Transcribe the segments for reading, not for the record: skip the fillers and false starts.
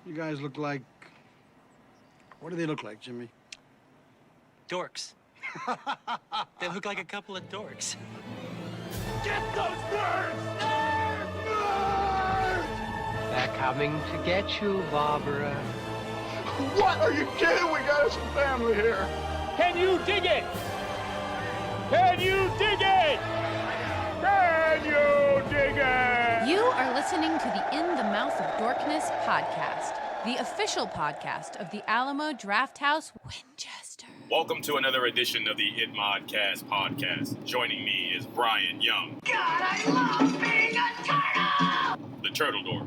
You guys look like... What do they look like, Jimmy? Dorks. They look like a couple of dorks. Get those birds! They're coming to get you, Barbara. What? Are you kidding? We got us a family here. Can you dig it? Can you dig it? Can you dig it? You are listening to the In the Mouth of Dorkness podcast, the official podcast of the Alamo Drafthouse, Winchester. Welcome to another edition of the InModcast podcast. Joining me is Brian Young. God, I love being a turtle! The Turtle Door.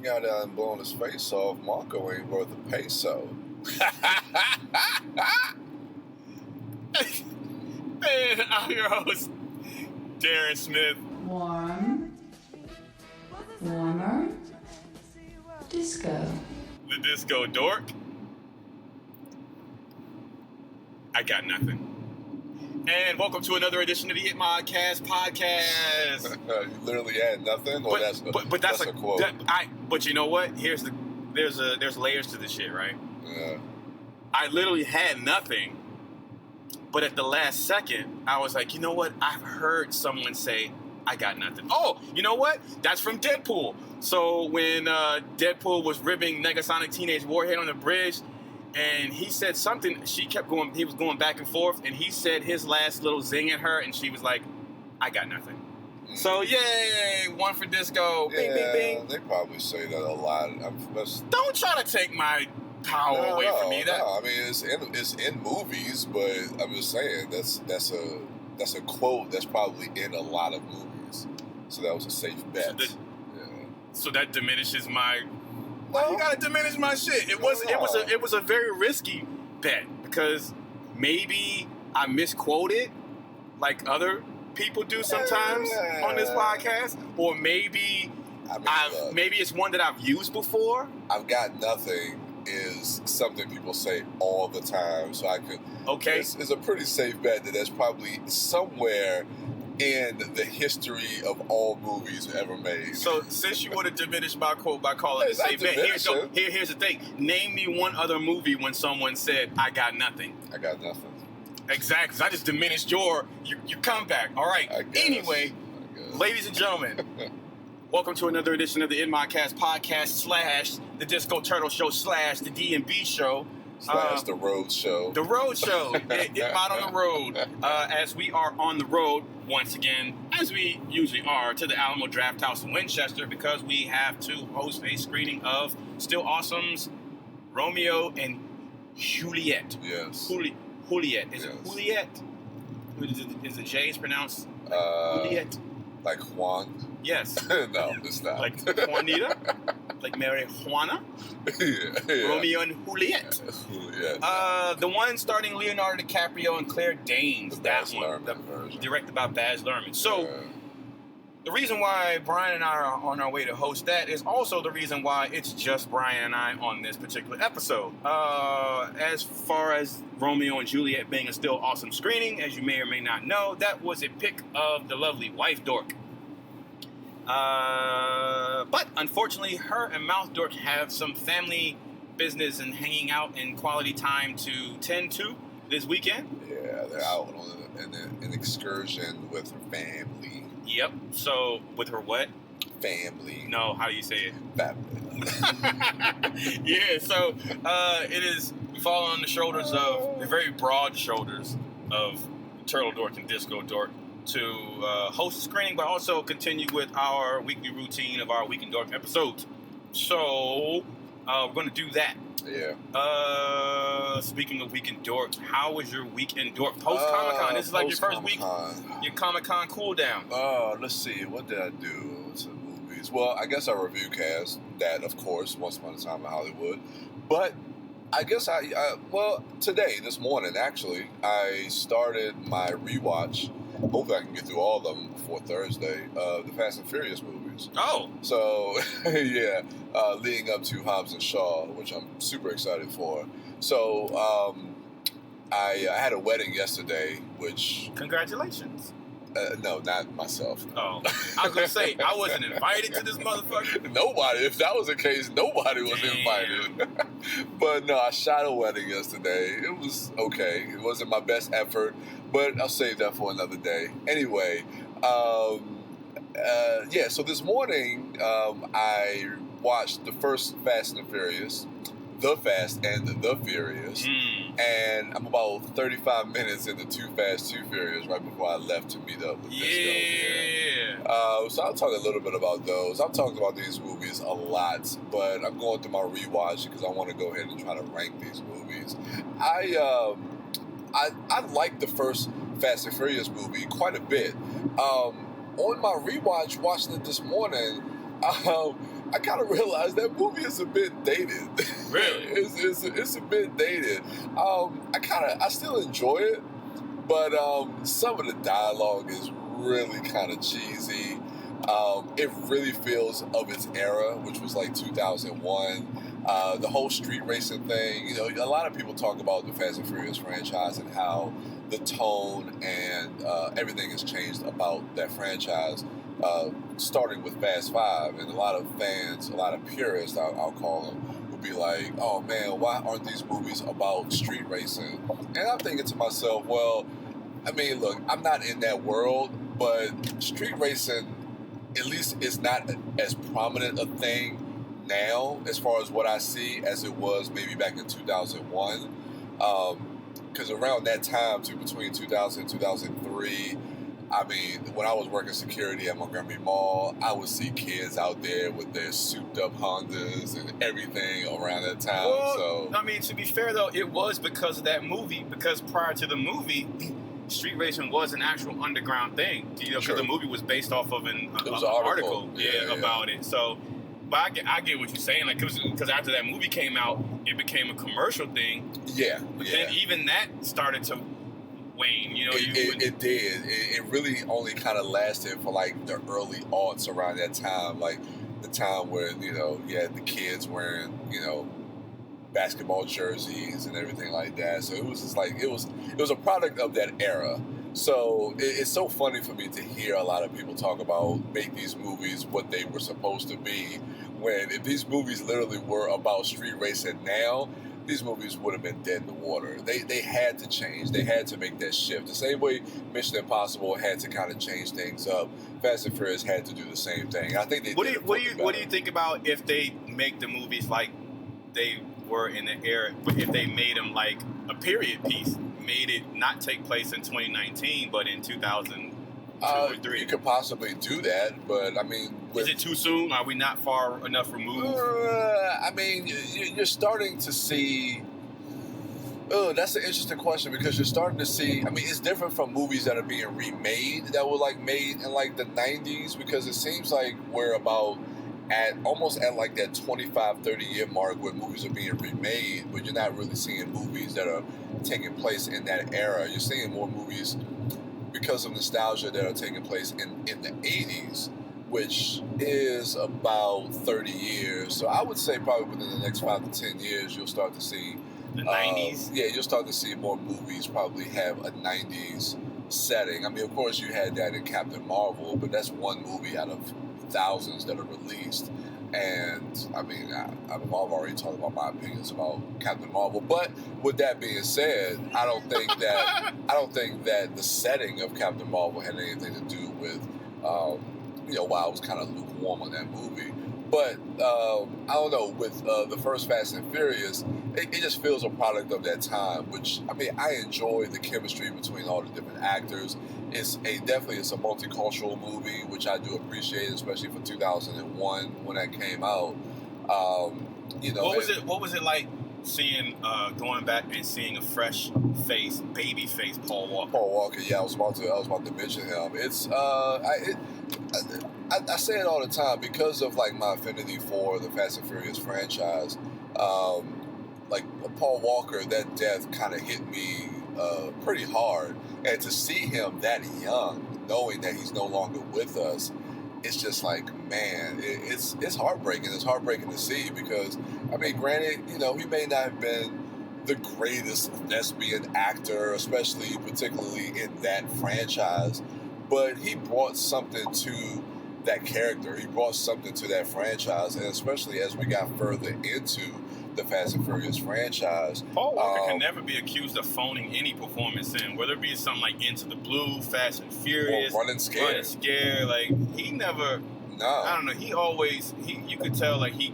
Got down and blowing his face off. Marco ain't worth a peso. And I'm your host, Darren Smith. Warm. Warmer. Disco. The Disco Dork. I got nothing. And welcome to another edition of the InModcast podcast. You literally had nothing. Well, that's a quote. But you know what? There's layers to this shit, right? Yeah. I literally had nothing, but at the last second, I was like, you know what? I've heard someone say, I got nothing. Oh, you know what? That's from Deadpool. So when Deadpool was ribbing Negasonic Teenage Warhead on the bridge, and he said something, he was going back and forth, and he said his last little zing at her, and she was like, I got nothing. Mm-hmm. So, yay, one for Disco. Yeah, bing, bing, bing. They probably say that a lot. Don't try to take my power away from me. I mean, it's in movies, but I'm just saying, that's a quote that's probably in a lot of movies. So that was a safe bet. So that diminishes my... Why you gotta diminish my shit? It was a very risky bet because maybe I misquoted like other people do sometimes on this podcast, or maybe maybe it's one that I've used before. I've got nothing is something people say all the time, so I could. Okay, it's a pretty safe bet that that's probably somewhere in the history of all movies ever made. So, since you would have diminished my quote by calling it safe bet, here's the thing. Name me one other movie when someone said, I got nothing. I got nothing. Exactly. I just diminished your comeback. All right. Anyway, ladies and gentlemen, welcome to another edition of the InModcast podcast / the Disco Turtle Show / the D&B Show. The Road Show. The Road Show. Out on the road. As we are on the road, once again, as we usually are, to the Alamo Drafthouse in Winchester, because we have to host a screening of Still Awesome's Romeo and Juliet. Yes. Juliet. Is it Juliet? Is the J's pronounced Juliet? Like Juan? Yes. No, it's not. Like Juanita? Like Mary Juana? Yeah. Romeo and Juliet. The one starring Leonardo DiCaprio and Claire Danes. That one. Directed by Baz Luhrmann. So, the reason why Brian and I are on our way to host that is also the reason why it's just Brian and I on this particular episode. As far as Romeo and Juliet being a still awesome screening, as you may or may not know, that was a pick of the lovely wife Dork. But unfortunately, her and Mouth Dork have some family business and hanging out and quality time to tend to this weekend. Yeah, they're out on an excursion with her family. Yep. So, with her what? Family. No, how do you say it? Family. Yeah, so we fall on the shoulders of, the very broad shoulders of Turtle Dork and Disco Dork to host a screening, but also continue with our weekly routine of our Week in Dork episodes. So, we're going to do that. Yeah. Speaking of Week in Dork, how was your Week in Dork post Comic-Con? This is like your first week, your Comic-Con cool down. Let's see. What did I do to movies? Well, I guess I REVIEWcast that, of course, Once Upon a Time in Hollywood. But I guess today, this morning, actually, I started my rewatch. Hopefully I can get through all of them before Thursday, the Fast and Furious movies. Oh. So, yeah, leading up to Hobbs and Shaw, which I'm super excited for. So, I had a wedding yesterday, which... Congratulations. No, not myself. Oh, I was gonna say I wasn't invited to this motherfucker. Nobody. If that was the case, nobody was invited. But no, I shot a wedding yesterday. It was okay. It wasn't my best effort, but I'll save that for another day. Anyway, yeah. So this morning, I watched the first Fast and the Furious, The Fast and the Furious. And I'm about 35 minutes into Too Fast, Too Furious right before I left to meet up with Disco. Yeah. So I'll talk a little bit about those. I've talked about these movies a lot, but I'm going through my rewatch because I want to go ahead and try to rank these movies. I like the first Fast and Furious movie quite a bit. On my rewatch, watching it this morning, I kind of realized that movie is a bit dated. Really? it's a bit dated. I still enjoy it, but some of the dialogue is really kind of cheesy. It really feels of its era, which was like 2001. The whole street racing thing, you know, a lot of people talk about the Fast and Furious franchise and how the tone and everything has changed about that franchise. Starting with Fast 5, and a lot of fans, a lot of purists, I'll call them, would be like, oh man, why aren't these movies about street racing? And I'm thinking to myself, well, I mean, look, I'm not in that world, but street racing, at least, is not as prominent a thing now, as far as what I see, as it was maybe back in 2001. Because around that time, between 2000 and 2003, I mean, when I was working security at Montgomery Mall, I would see kids out there with their souped-up Hondas and everything around that time. Well, so, I mean, to be fair, though, it was because of that movie, because prior to the movie, street racing was an actual underground thing. You know, because the movie was based off of an article about it. So, but I get what you're saying. Like, because after that movie came out, it became a commercial thing. Yeah. But then even that started to wane, you know. It did. It really only kind of lasted for like the early aughts around that time, like the time where, you know, you had the kids wearing, you know, basketball jerseys and everything like that. So it was just like it was a product of that era. So it's so funny for me to hear a lot of people talk about make these movies what they were supposed to be, when if these movies literally were about street racing now, these movies would have been dead in the water. They had to change. They had to make that shift. The same way Mission Impossible had to kind of change things up, Fast and Furious had to do the same thing. I think they What do you think about if they make the movies like they were in the era, if they made them like a period piece, made it not take place in 2019, but in 2002 or 3? You could possibly do that, but I mean... Is it too soon? Are we not far enough removed? I mean, you're starting to see... Oh, that's an interesting question, because you're starting to see... I mean, it's different from movies that are being remade, that were like made in like the 90s, because it seems like we're about almost at like that 25-30 year mark where movies are being remade, but you're not really seeing movies that are taking place in that era. You're seeing more movies because of nostalgia that are taking place in the 80s, which is about 30 years. So I would say probably within the next 5 to 10 years, you'll start to see the 90s. Yeah, you'll start to see more movies probably have a 90s setting. I mean, of course, you had that in Captain Marvel, but that's one movie out of thousands that are released. And I mean, I've already talked about my opinions about Captain Marvel. But with that being said, I don't think that the setting of Captain Marvel had anything to do with you know, why I was kind of lukewarm on that movie. But I don't know, with the first Fast and Furious, it just feels a product of that time, which, I mean, I enjoy the chemistry between all the different actors. It's a multicultural movie, which I do appreciate, especially for 2001 when that came out. You know, what was it like seeing going back and seeing a fresh face, baby face Paul Walker? Paul Walker, yeah, I was about to mention him. It's I say it all the time because of like my affinity for the Fast and Furious franchise. Like Paul Walker, that death kind of hit me pretty hard, and to see him that young, knowing that he's no longer with us, it's just like, man, it's heartbreaking. It's heartbreaking to see because, I mean, granted, you know, he may not have been the greatest thespian actor, particularly in that franchise, but he brought something to that character. He brought something to that franchise, and especially as we got further into the Fast and Furious franchise. Paul Walker can never be accused of phoning any performance in, whether it be something like Into the Blue, Fast and Furious, or Running Scared. Like, he never, I don't know, he always, you could tell, like, he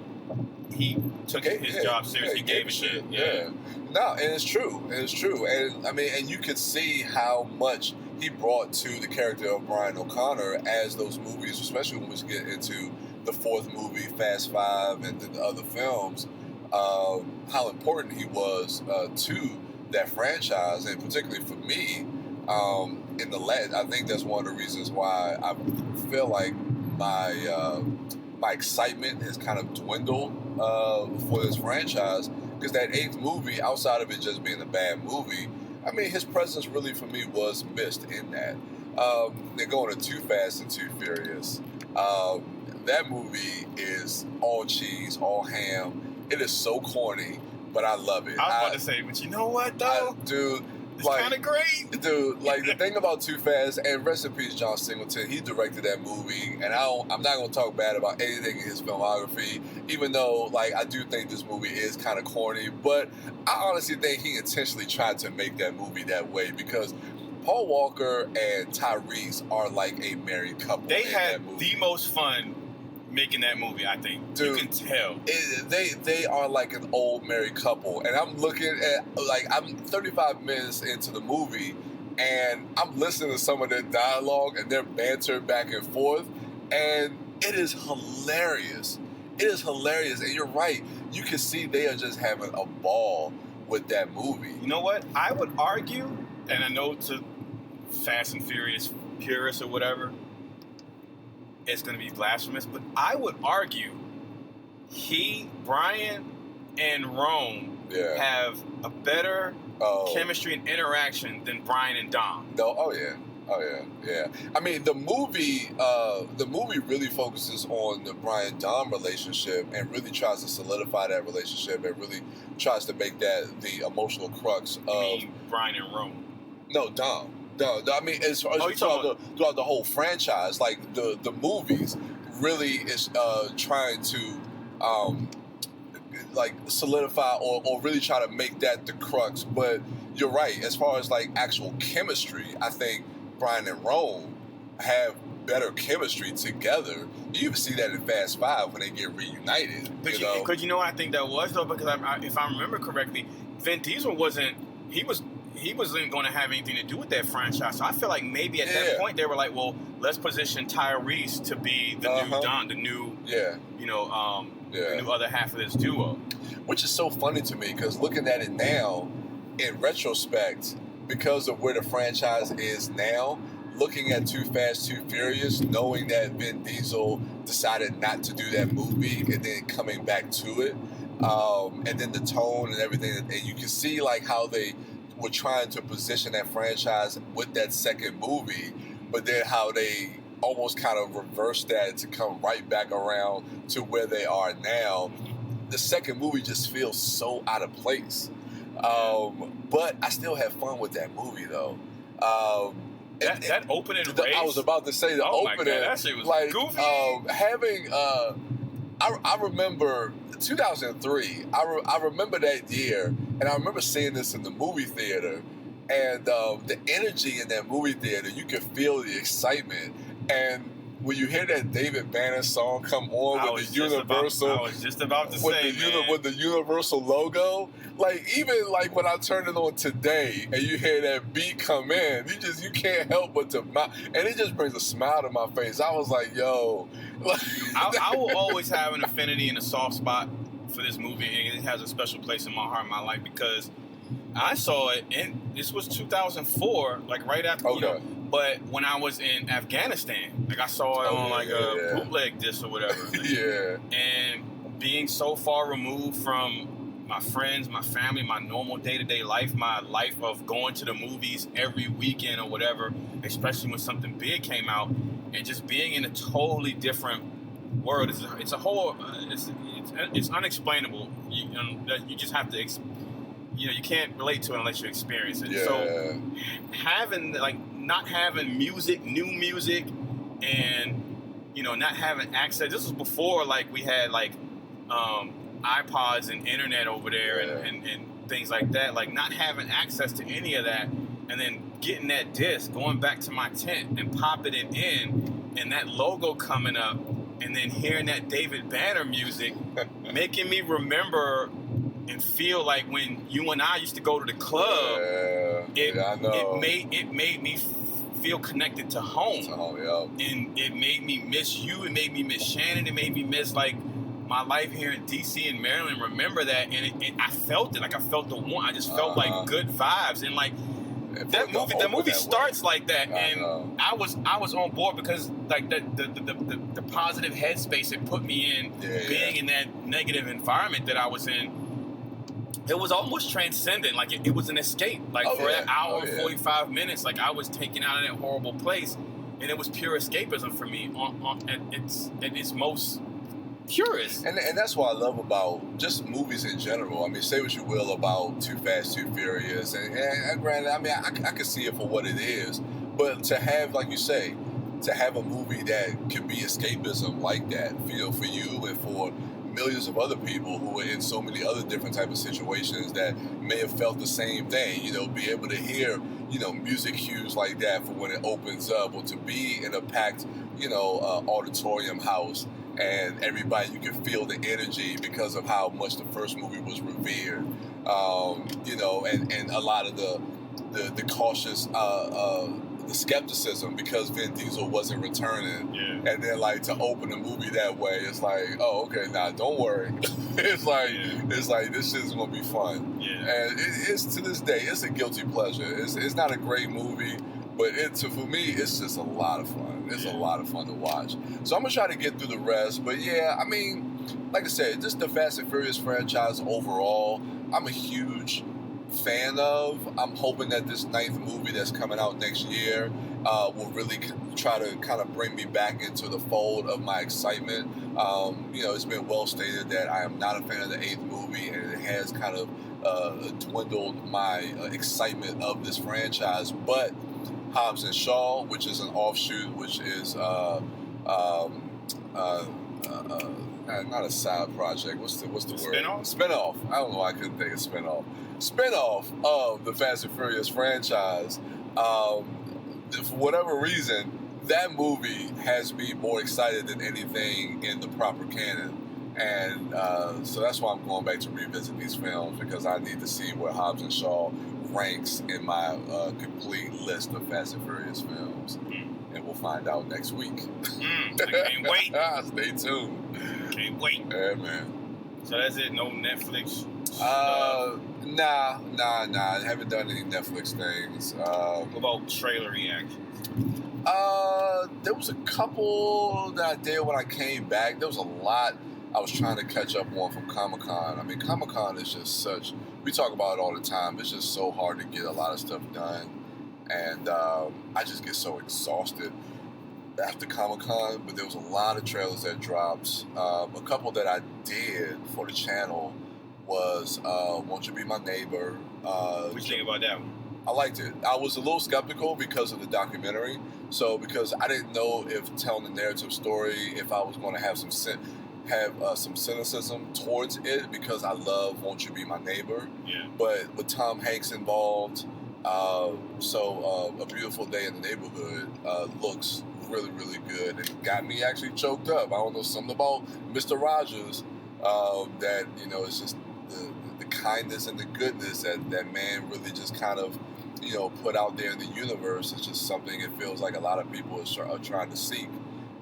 took his job seriously. He gave a shit. Yeah. No, and it's true. And I mean, and you could see how much he brought to the character of Brian O'Connor as those movies, especially when we get into the fourth movie, Fast Five, and the other films, how important he was to that franchise, and particularly for me, in the last, I think that's one of the reasons why I feel like my excitement has kind of dwindled for this franchise, because that eighth movie, outside of it just being a bad movie, I mean, his presence really for me was missed in that. They're going to Too Fast and Too Furious. That movie is all cheese, all ham. It is so corny, but I love it. I was about to say, but you know what, though? Dude, it's kind of great. Dude, like, the thing about Too Fast, and rest in peace, John Singleton, he directed that movie, and I'm not going to talk bad about anything in his filmography, even though, like, I do think this movie is kind of corny, but I honestly think he intentionally tried to make that movie that way, because Paul Walker and Tyrese are like a married couple. They had the most fun making that movie, I think. Dude, you can tell. They are like an old married couple. And I'm looking at, like, I'm 35 minutes into the movie, and I'm listening to some of their dialogue and their banter back and forth, and it is hilarious. It is hilarious. And you're right. You can see they are just having a ball with that movie. You know what? I would argue, and I know to Fast and Furious purists or whatever, it's going to be blasphemous, but I would argue Brian and Rome have a better chemistry and interaction than Brian and Dom. No, oh yeah. I mean, the movie really focuses on the Brian-Dom relationship and really tries to solidify that relationship and really tries to make that the emotional crux of... You mean Brian and Rome? No, Dom. I mean, as far as throughout the whole franchise, like the movies really is trying to like solidify or really try to make that the crux. But you're right, as far as like actual chemistry, I think Brian and Rome have better chemistry together. You even see that in Fast Five when they get reunited. But you know what I think that was, though, because if I remember correctly, Vin Diesel wasn't going to have anything to do with that franchise. So I feel like maybe at that point they were like, well, let's position Tyrese to be the new Don, the new, the new other half of this duo. Which is so funny to me, because looking at it now, in retrospect, because of where the franchise is now, looking at Too Fast, Too Furious, knowing that Vin Diesel decided not to do that movie and then coming back to it, and then the tone and everything, and you can see like how they were trying to position that franchise with that second movie, but then how they almost kind of reversed that to come right back around to where they are now. The second movie just feels so out of place. But I still have fun with that movie, though. That opening race. I was about to say the opening. My God, that shit was like, goofy. I remember 2003. I remember that year, and I remember seeing this in the movie theater. And the energy in that movie theater, you could feel the excitement. And when you hear that David Banner song come on with the Universal, I was just about to say, with the Universal logo, like even like when I turn it on today and you hear that beat come in, you can't help but to and it just brings a smile to my face. I was like, yo, I will always have an affinity and a soft spot for this movie, and it has a special place in my heart, in my life, because I saw it, and this was 2004, like right after, but when I was in Afghanistan, like I saw it on like a bootleg disc or whatever. And being so far removed from my friends, my family, my normal day-to-day life, my life of going to the movies every weekend or whatever, especially when something big came out, and just being in a totally different world. It's a whole, it's unexplainable. You just have to, you can't relate to it unless you experience it. So having, like, not having music, new music, and not having access. This was before like we had like iPods and internet over there and things like that. Like not having access to any of that, and then getting that disc, going back to my tent and popping it in, and that logo coming up, and then hearing that David Banner music, making me remember and feel like when you and I used to go to the club. It made me feel connected to home. And it made me miss you. It made me miss Shannon. It made me miss like my life here in DC and Maryland. Remember that, and I felt it. Like I felt the warmth. I just felt like good vibes, and like that movie starts like that, and I was on board because like the positive headspace it put me in, being in that negative environment that I was in. It was almost transcendent. Like it was an escape. Like for that hour and 45 minutes, like I was taken out of that horrible place, and it was pure escapism for me at its most purest. And that's what I love about just movies in general. I mean, say what you will about Too Fast, Too Furious, and granted, I mean, I can see it for what it is, but to have, like you say, to have a movie that can be escapism like that, for you and for millions of other people who are in so many other different type of situations that may have felt the same thing, be able to hear, music cues like that for when it opens up, or to be in a packed, auditorium house and everybody, you can feel the energy because of how much the first movie was revered, and a lot of the cautious, the skepticism because Vin Diesel wasn't returning, and then like to open a movie that way, it's like, oh, okay, nah, don't worry. it's like this shit's gonna be fun. And it's to this day, it's a guilty pleasure. It's not a great movie, but for me, it's just a lot of fun. It's a lot of fun to watch. So I'm gonna try to get through the rest, but yeah, I mean, like I said, just the Fast and Furious franchise overall, I'm a huge fan of. I'm hoping that this 9th movie that's coming out next year will really try to kind of bring me back into the fold of my excitement. It's been well stated that I am not a fan of the 8th movie, and it has kind of dwindled my excitement of this franchise. But Hobbs and Shaw, which is an offshoot, which is not a side project. What's the word? Spinoff. I don't know why I couldn't think of spinoff. Spinoff of the Fast and Furious franchise. For whatever reason, that movie has me more excited than anything in the proper canon. And so that's why I'm going back to revisit these films, because I need to see where Hobbs and Shaw ranks in my complete list of Fast and Furious films. And we'll find out next week. I can't wait. Stay tuned. Can't wait. Yeah, man. So that's it? No Netflix? Nah. I haven't done any Netflix things. What about trailer reactions? There was a couple that I did when I came back. There was a lot I was trying to catch up on from Comic-Con. I mean, Comic-Con is just we talk about it all the time. It's just so hard to get a lot of stuff done. And I just get so exhausted after Comic-Con, but there was a lot of trailers that dropped. A couple that I did for the channel was Won't You Be My Neighbor. What you think about that one? I liked it. I was a little skeptical because of the documentary. So because I didn't know if telling the narrative story, if I was going to have some cynicism towards it, because I love Won't You Be My Neighbor. Yeah. But with Tom Hanks involved, A Beautiful Day in the Neighborhood looks really, really good. It got me actually choked up. I don't know, something about Mr. Rogers that, it's just the kindness and the goodness that man really just kind of, put out there in the universe. Is just something it feels like a lot of people are trying to seek.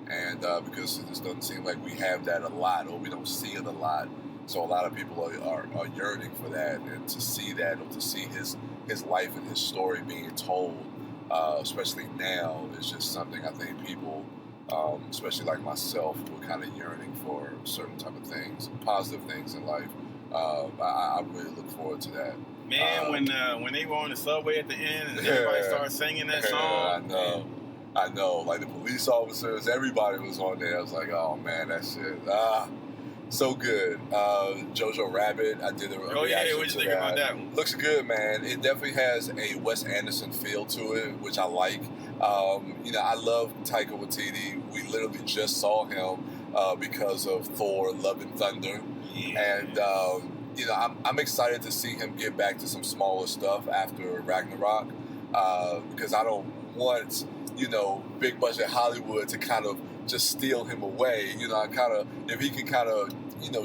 And because it just doesn't seem like we have that a lot, or we don't see it a lot. So a lot of people are yearning for that, and to see that, or to see his life and his story being told, especially now, is just something I think people, especially like myself, who are kind of yearning for certain type of things, positive things in life. I really look forward to that. Man, when they were on the subway at the end and everybody started singing that song. I know. Like the police officers, everybody was on there. I was like, oh man, that shit. So good. Jojo Rabbit, I did a reaction what you to think that. about that one? Looks good, man. It definitely has a Wes Anderson feel to it, which I like. I love Taika Waititi. We literally just saw him because of Thor: Love and Thunder, and I'm excited to see him get back to some smaller stuff after Ragnarok, because I don't want big budget Hollywood to kind of just steal him away. If he can kind of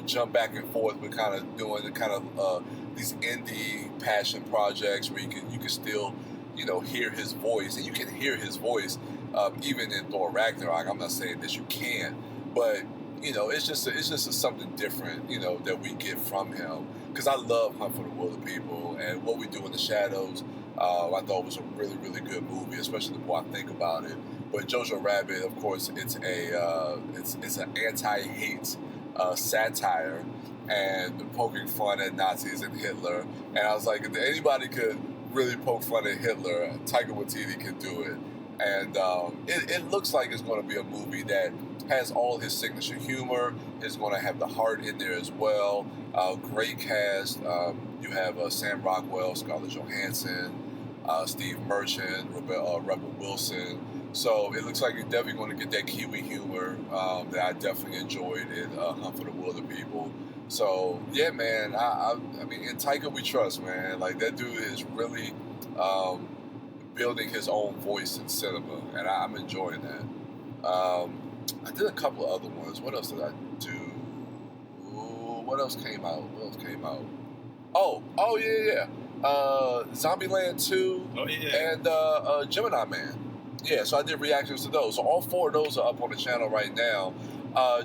jump back and forth with kind of doing the kind of these indie passion projects where you can still hear his voice, and you can hear his voice even in Thor Ragnarok. I'm not saying that you can't, but it's just something different that we get from him, because I love Hunt for the Wilderpeople, and What We Do in the Shadows I thought was a really, really good movie, especially the more I think about it. But Jojo Rabbit, of course, it's an anti-hate satire and poking fun at Nazis and Hitler. And I was like, if anybody could really poke fun at Hitler, Taika Waititi can do it. And it looks like it's going to be a movie that has all his signature humor. It's going to have the heart in there as well. Great cast. You have Sam Rockwell, Scarlett Johansson, Steve Merchant, Rebel Wilson. So it looks like you're definitely going to get that Kiwi humor that I definitely enjoyed in Hunt for the Wilderpeople. So yeah, man. I mean, in Taika we trust, man. Like, that dude is really building his own voice in cinema, and I'm enjoying that. I did a couple of other ones. What else did I do? What else came out? Oh yeah. Zombieland 2 and Gemini Man. Yeah, so I did reactions to those. So all 4 of those are up on the channel right now.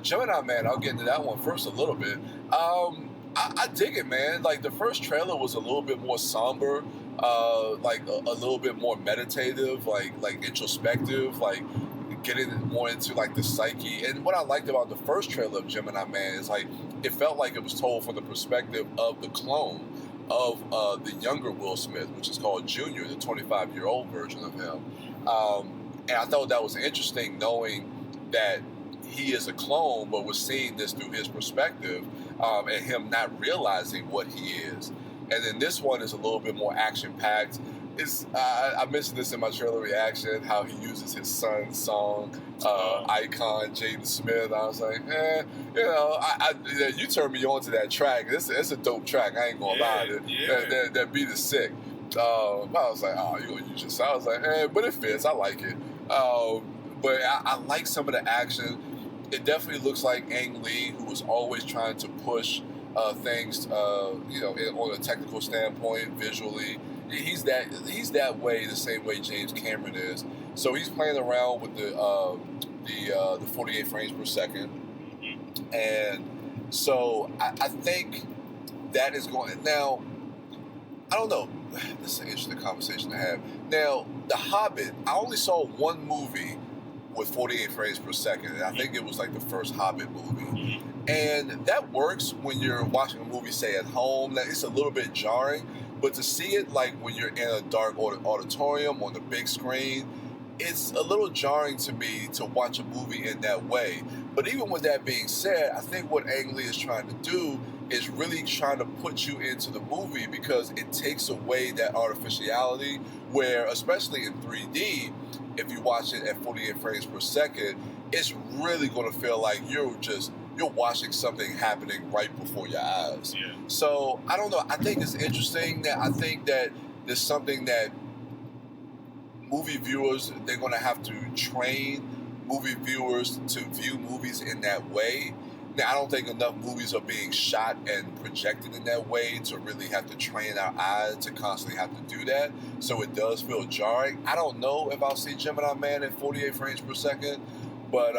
Gemini Man, I'll get into that one first a little bit. I dig it, man. Like, the first trailer was a little bit more somber, like a little bit more meditative, like introspective, like getting more into like the psyche. And what I liked about the first trailer of Gemini Man is like it felt like it was told from the perspective of the clone of the younger Will Smith, which is called Junior, the 25-year-old version of him. And I thought that was interesting, knowing that he is a clone, but we're seeing this through his perspective, and him not realizing what he is. And then this one is a little bit more action-packed. I mentioned this in my trailer reaction, how he uses his son's song, Icon, Jaden Smith. I was like, you turned me on to that track. It's a dope track. I ain't gonna lie. That beat is sick. I was like, oh, you're gonna use your song. I was like, but it fits. I like it. But I like some of the action. It definitely looks like Ang Lee, who was always trying to push things, on a technical standpoint, visually. He's that way, the same way James Cameron is. So he's playing around with the 48 frames per second, and so I think that is going. Now, I don't know. This is an interesting conversation to have. Now, The Hobbit, I only saw one movie with 48 frames per second, and I think it was like the first Hobbit movie. And that works when you're watching a movie, say, at home. That it's a little bit jarring, but to see it like when you're in a dark auditorium on the big screen, it's a little jarring to me to watch a movie in that way. But even with that being said, I think what Ang Lee is trying to do is really trying to put you into the movie, because it takes away that artificiality where, especially in 3D, if you watch it at 48 frames per second, it's really going to feel like you're watching something happening right before your eyes. Yeah. So, I don't know. I think it's interesting that I think that there's something that movie viewers, they're going to have to train movie viewers to view movies in that way. Now, I don't think enough movies are being shot and projected in that way to really have to train our eyes to constantly have to do that. So it does feel jarring. I don't know if I'll see Gemini Man at 48 frames per second, but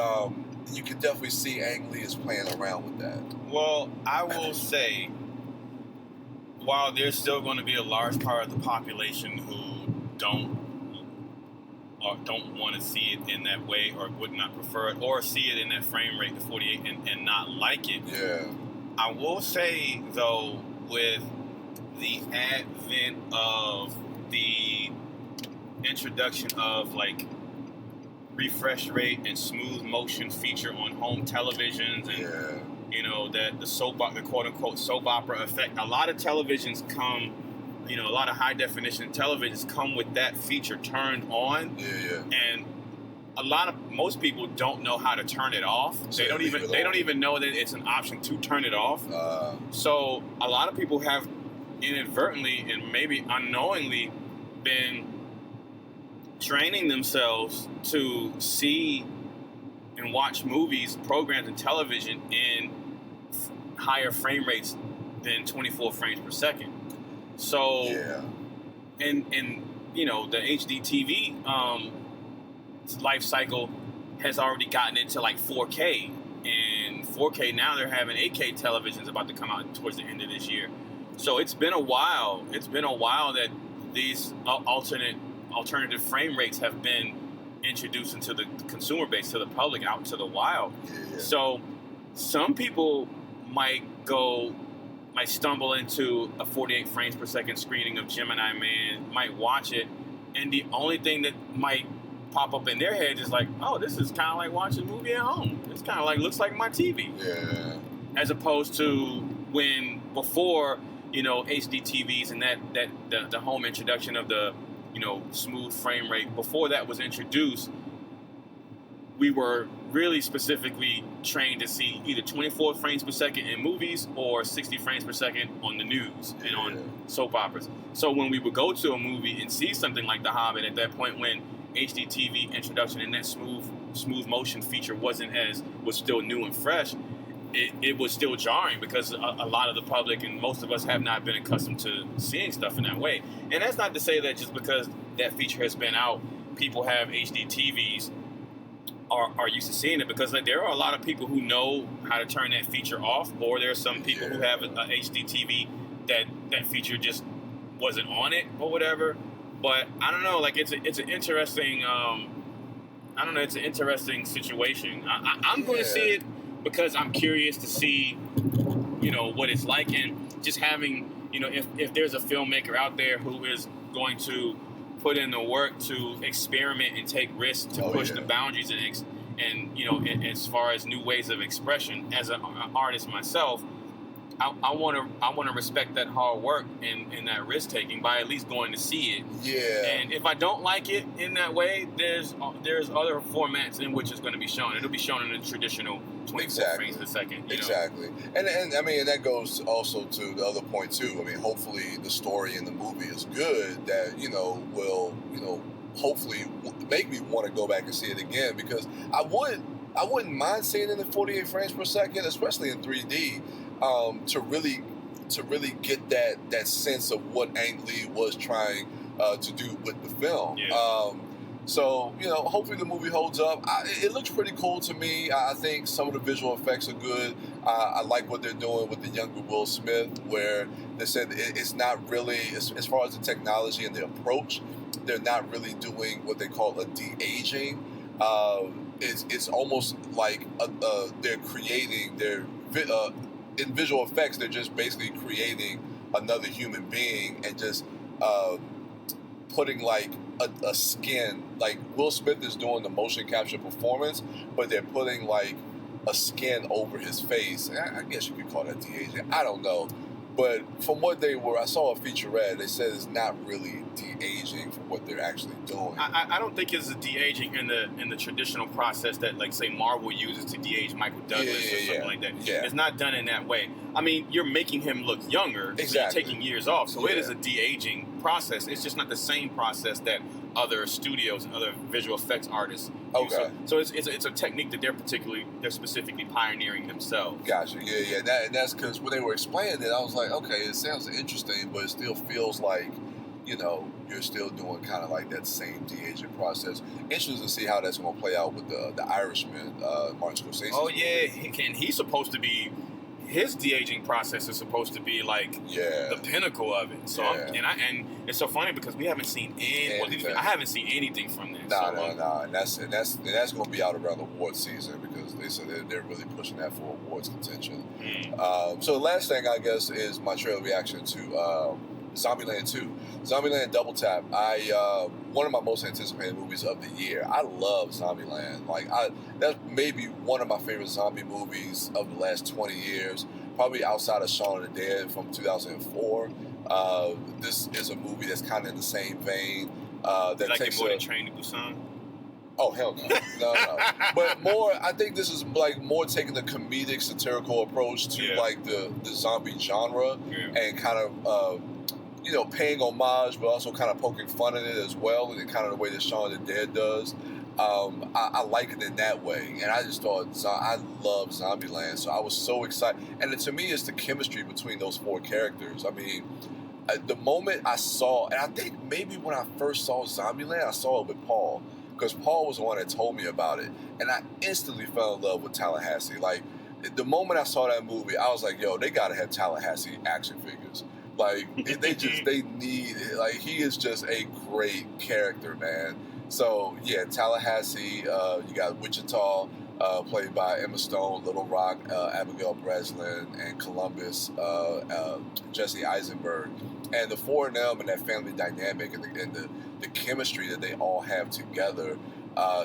you can definitely see Ang Lee is playing around with that. Well, I will say, while there's still going to be a large part of the population who don't want to see it in that way, or would not prefer it, or see it in that frame rate, the 48, and not like it. Yeah. I will say, though, with the advent of the introduction of, like, refresh rate and smooth motion feature on home televisions, and that the quote-unquote soap opera effect, a lot of televisions you know, a lot of high definition televisions come with that feature turned on. Yeah. And most people don't know how to turn it off. So they don't even know that it's an option to turn it off. So a lot of people have inadvertently and maybe unknowingly been training themselves to see and watch movies, programs, and television in higher frame rates than 24 frames per second. So, and you know, the HD TV life cycle has already gotten into like 4K, and 4K now they're having 8K televisions about to come out towards the end of this year. So it's been a while. It's been a while that these alternative frame rates have been introduced into the consumer base, to the public, out into the wild. So some people might stumble into a 48 frames per second screening of Gemini Man, might watch it, and the only thing that might pop up in their head is like, oh, this is kind of like watching a movie at home. It's kind of like, looks like my TV. Yeah. As opposed to when before, you know, HD TVs and the home introduction of the, you know, smooth frame rate, before that was introduced, we were really specifically trained to see either 24 frames per second in movies or 60 frames per second on the news and on soap operas. So when we would go to a movie and see something like The Hobbit, at that point when HD TV introduction and that smooth motion feature was still new and fresh, it was still jarring because a lot of the public and most of us have not been accustomed to seeing stuff in that way. And that's not to say that just because that feature has been out, people have HD TVs are used to seeing it, because like, there are a lot of people who know how to turn that feature off, or there are some people who have a HD TV that feature just wasn't on it or whatever. But I don't know, like it's an interesting it's an interesting situation. I'm going to see it because I'm curious to see, you know, what it's like, and just having, you know, if there's a filmmaker out there who is going to put in the work to experiment and take risks to push the boundaries and you know, as far as new ways of expression. As an artist myself, I want to respect that hard work and that risk taking by at least going to see it. Yeah. And if I don't like it in that way, there's other formats in which it's going to be shown. It'll be shown in the traditional 24 frames per second. Exactly. And I mean, and that goes also to the other point too. I mean, hopefully the story in the movie is good, that, you know, will, you know, hopefully make me want to go back and see it again, because I wouldn't mind seeing it in 48 frames per second, especially in 3D. To really get that sense of what Ang Lee was trying to do with the film. Yeah. So, you know, hopefully the movie holds up. It looks pretty cool to me. I think some of the visual effects are good. I like what they're doing with the younger Will Smith, where they said it's not really, as far as the technology and the approach, they're not really doing what they call a de-aging. It's almost like they're creating in visual effects, they're just basically creating another human being and just putting like a skin. Like Will Smith is doing the motion capture performance, but they're putting like a skin over his face. I guess you could call that de-aging. I don't know. But from what I saw a featurette, they said it's not really de-aging from what they're actually doing. I don't think it's a de-aging in the traditional process that, like, say, Marvel uses to de-age Michael Douglas or something like that. Yeah. It's not done in that way. I mean, you're making him look younger, so you're taking years off. So it is a de-aging process. It's just not the same process that other studios and other visual effects artists use. So it's a technique that they're specifically pioneering themselves. Gotcha. Yeah. And that's because when they were explaining it, I was like, okay, it sounds interesting, but it still feels like, you know, you're still doing kind of like that same de-aging process. Interesting to see how that's going to play out with the Irishman, Martin Scorsese. Oh yeah, he's supposed to be. His de-aging process is supposed to be like the pinnacle of it. So and it's so funny because we haven't seen I haven't seen anything from this. No. And that's going to be out around the awards season, because they said they're really pushing that for awards contention. So the last thing, I guess, is my trailer reaction to Zombieland 2. Zombieland Double Tap. One of my most anticipated movies of the year. I love Zombieland. That's maybe one of my favorite zombie movies of the last 20 years. probably outside of Shaun of the Dead from 2004. This is a movie that's kind of in the same vein. That like takes your boy Train to Busan? Oh, hell no. No. But more, I think this is like more taking the comedic, satirical approach to like the zombie genre and kind of, paying homage, but also kind of poking fun at it as well, in kind of the way that Shaun of the Dead does. I like it in that way. And I just thought, I love Zombieland, so I was so excited. And to me, it's the chemistry between those four characters. I mean, the moment I saw, and I think maybe when I first saw Zombieland, I saw it with Paul. Because Paul was the one that told me about it. And I instantly fell in love with Tallahassee. Like, the moment I saw that movie, I was like, yo, they got to have Tallahassee action figures. Like, they need it. Like, he is just a great character, man. So, yeah, Tallahassee, you got Wichita, played by Emma Stone, Little Rock, Abigail Breslin, and Columbus, Jesse Eisenberg. And the four of them and that family dynamic and the chemistry that they all have together,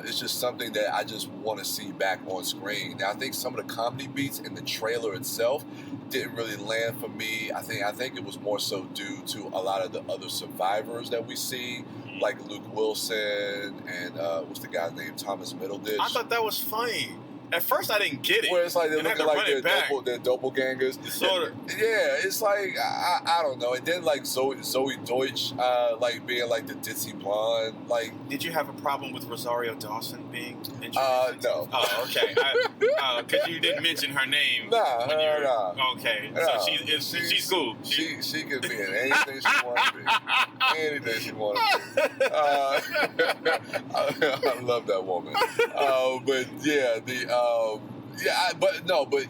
it's just something that I just want to see back on screen. Now, I think some of the comedy beats in the trailer itself didn't really land for me. I think it was more so due to a lot of the other survivors that we see, like Luke Wilson and what's the guy's name, Thomas Middleditch. I thought that was funny. At first, I didn't get it. Where it's like they're looking like they're doppelgangers. Sort of. Yeah, it's like, I don't know. And then like Zoe Deutsch, like being like the ditzy blonde. Like, did you have a problem with Rosario Dawson being introduced? No. Oh, okay. Because you didn't mention her name. Nah. Okay. Nah. So she's cool. She could be in anything she wants to be. Anything she wants to be. I love that woman. But yeah, but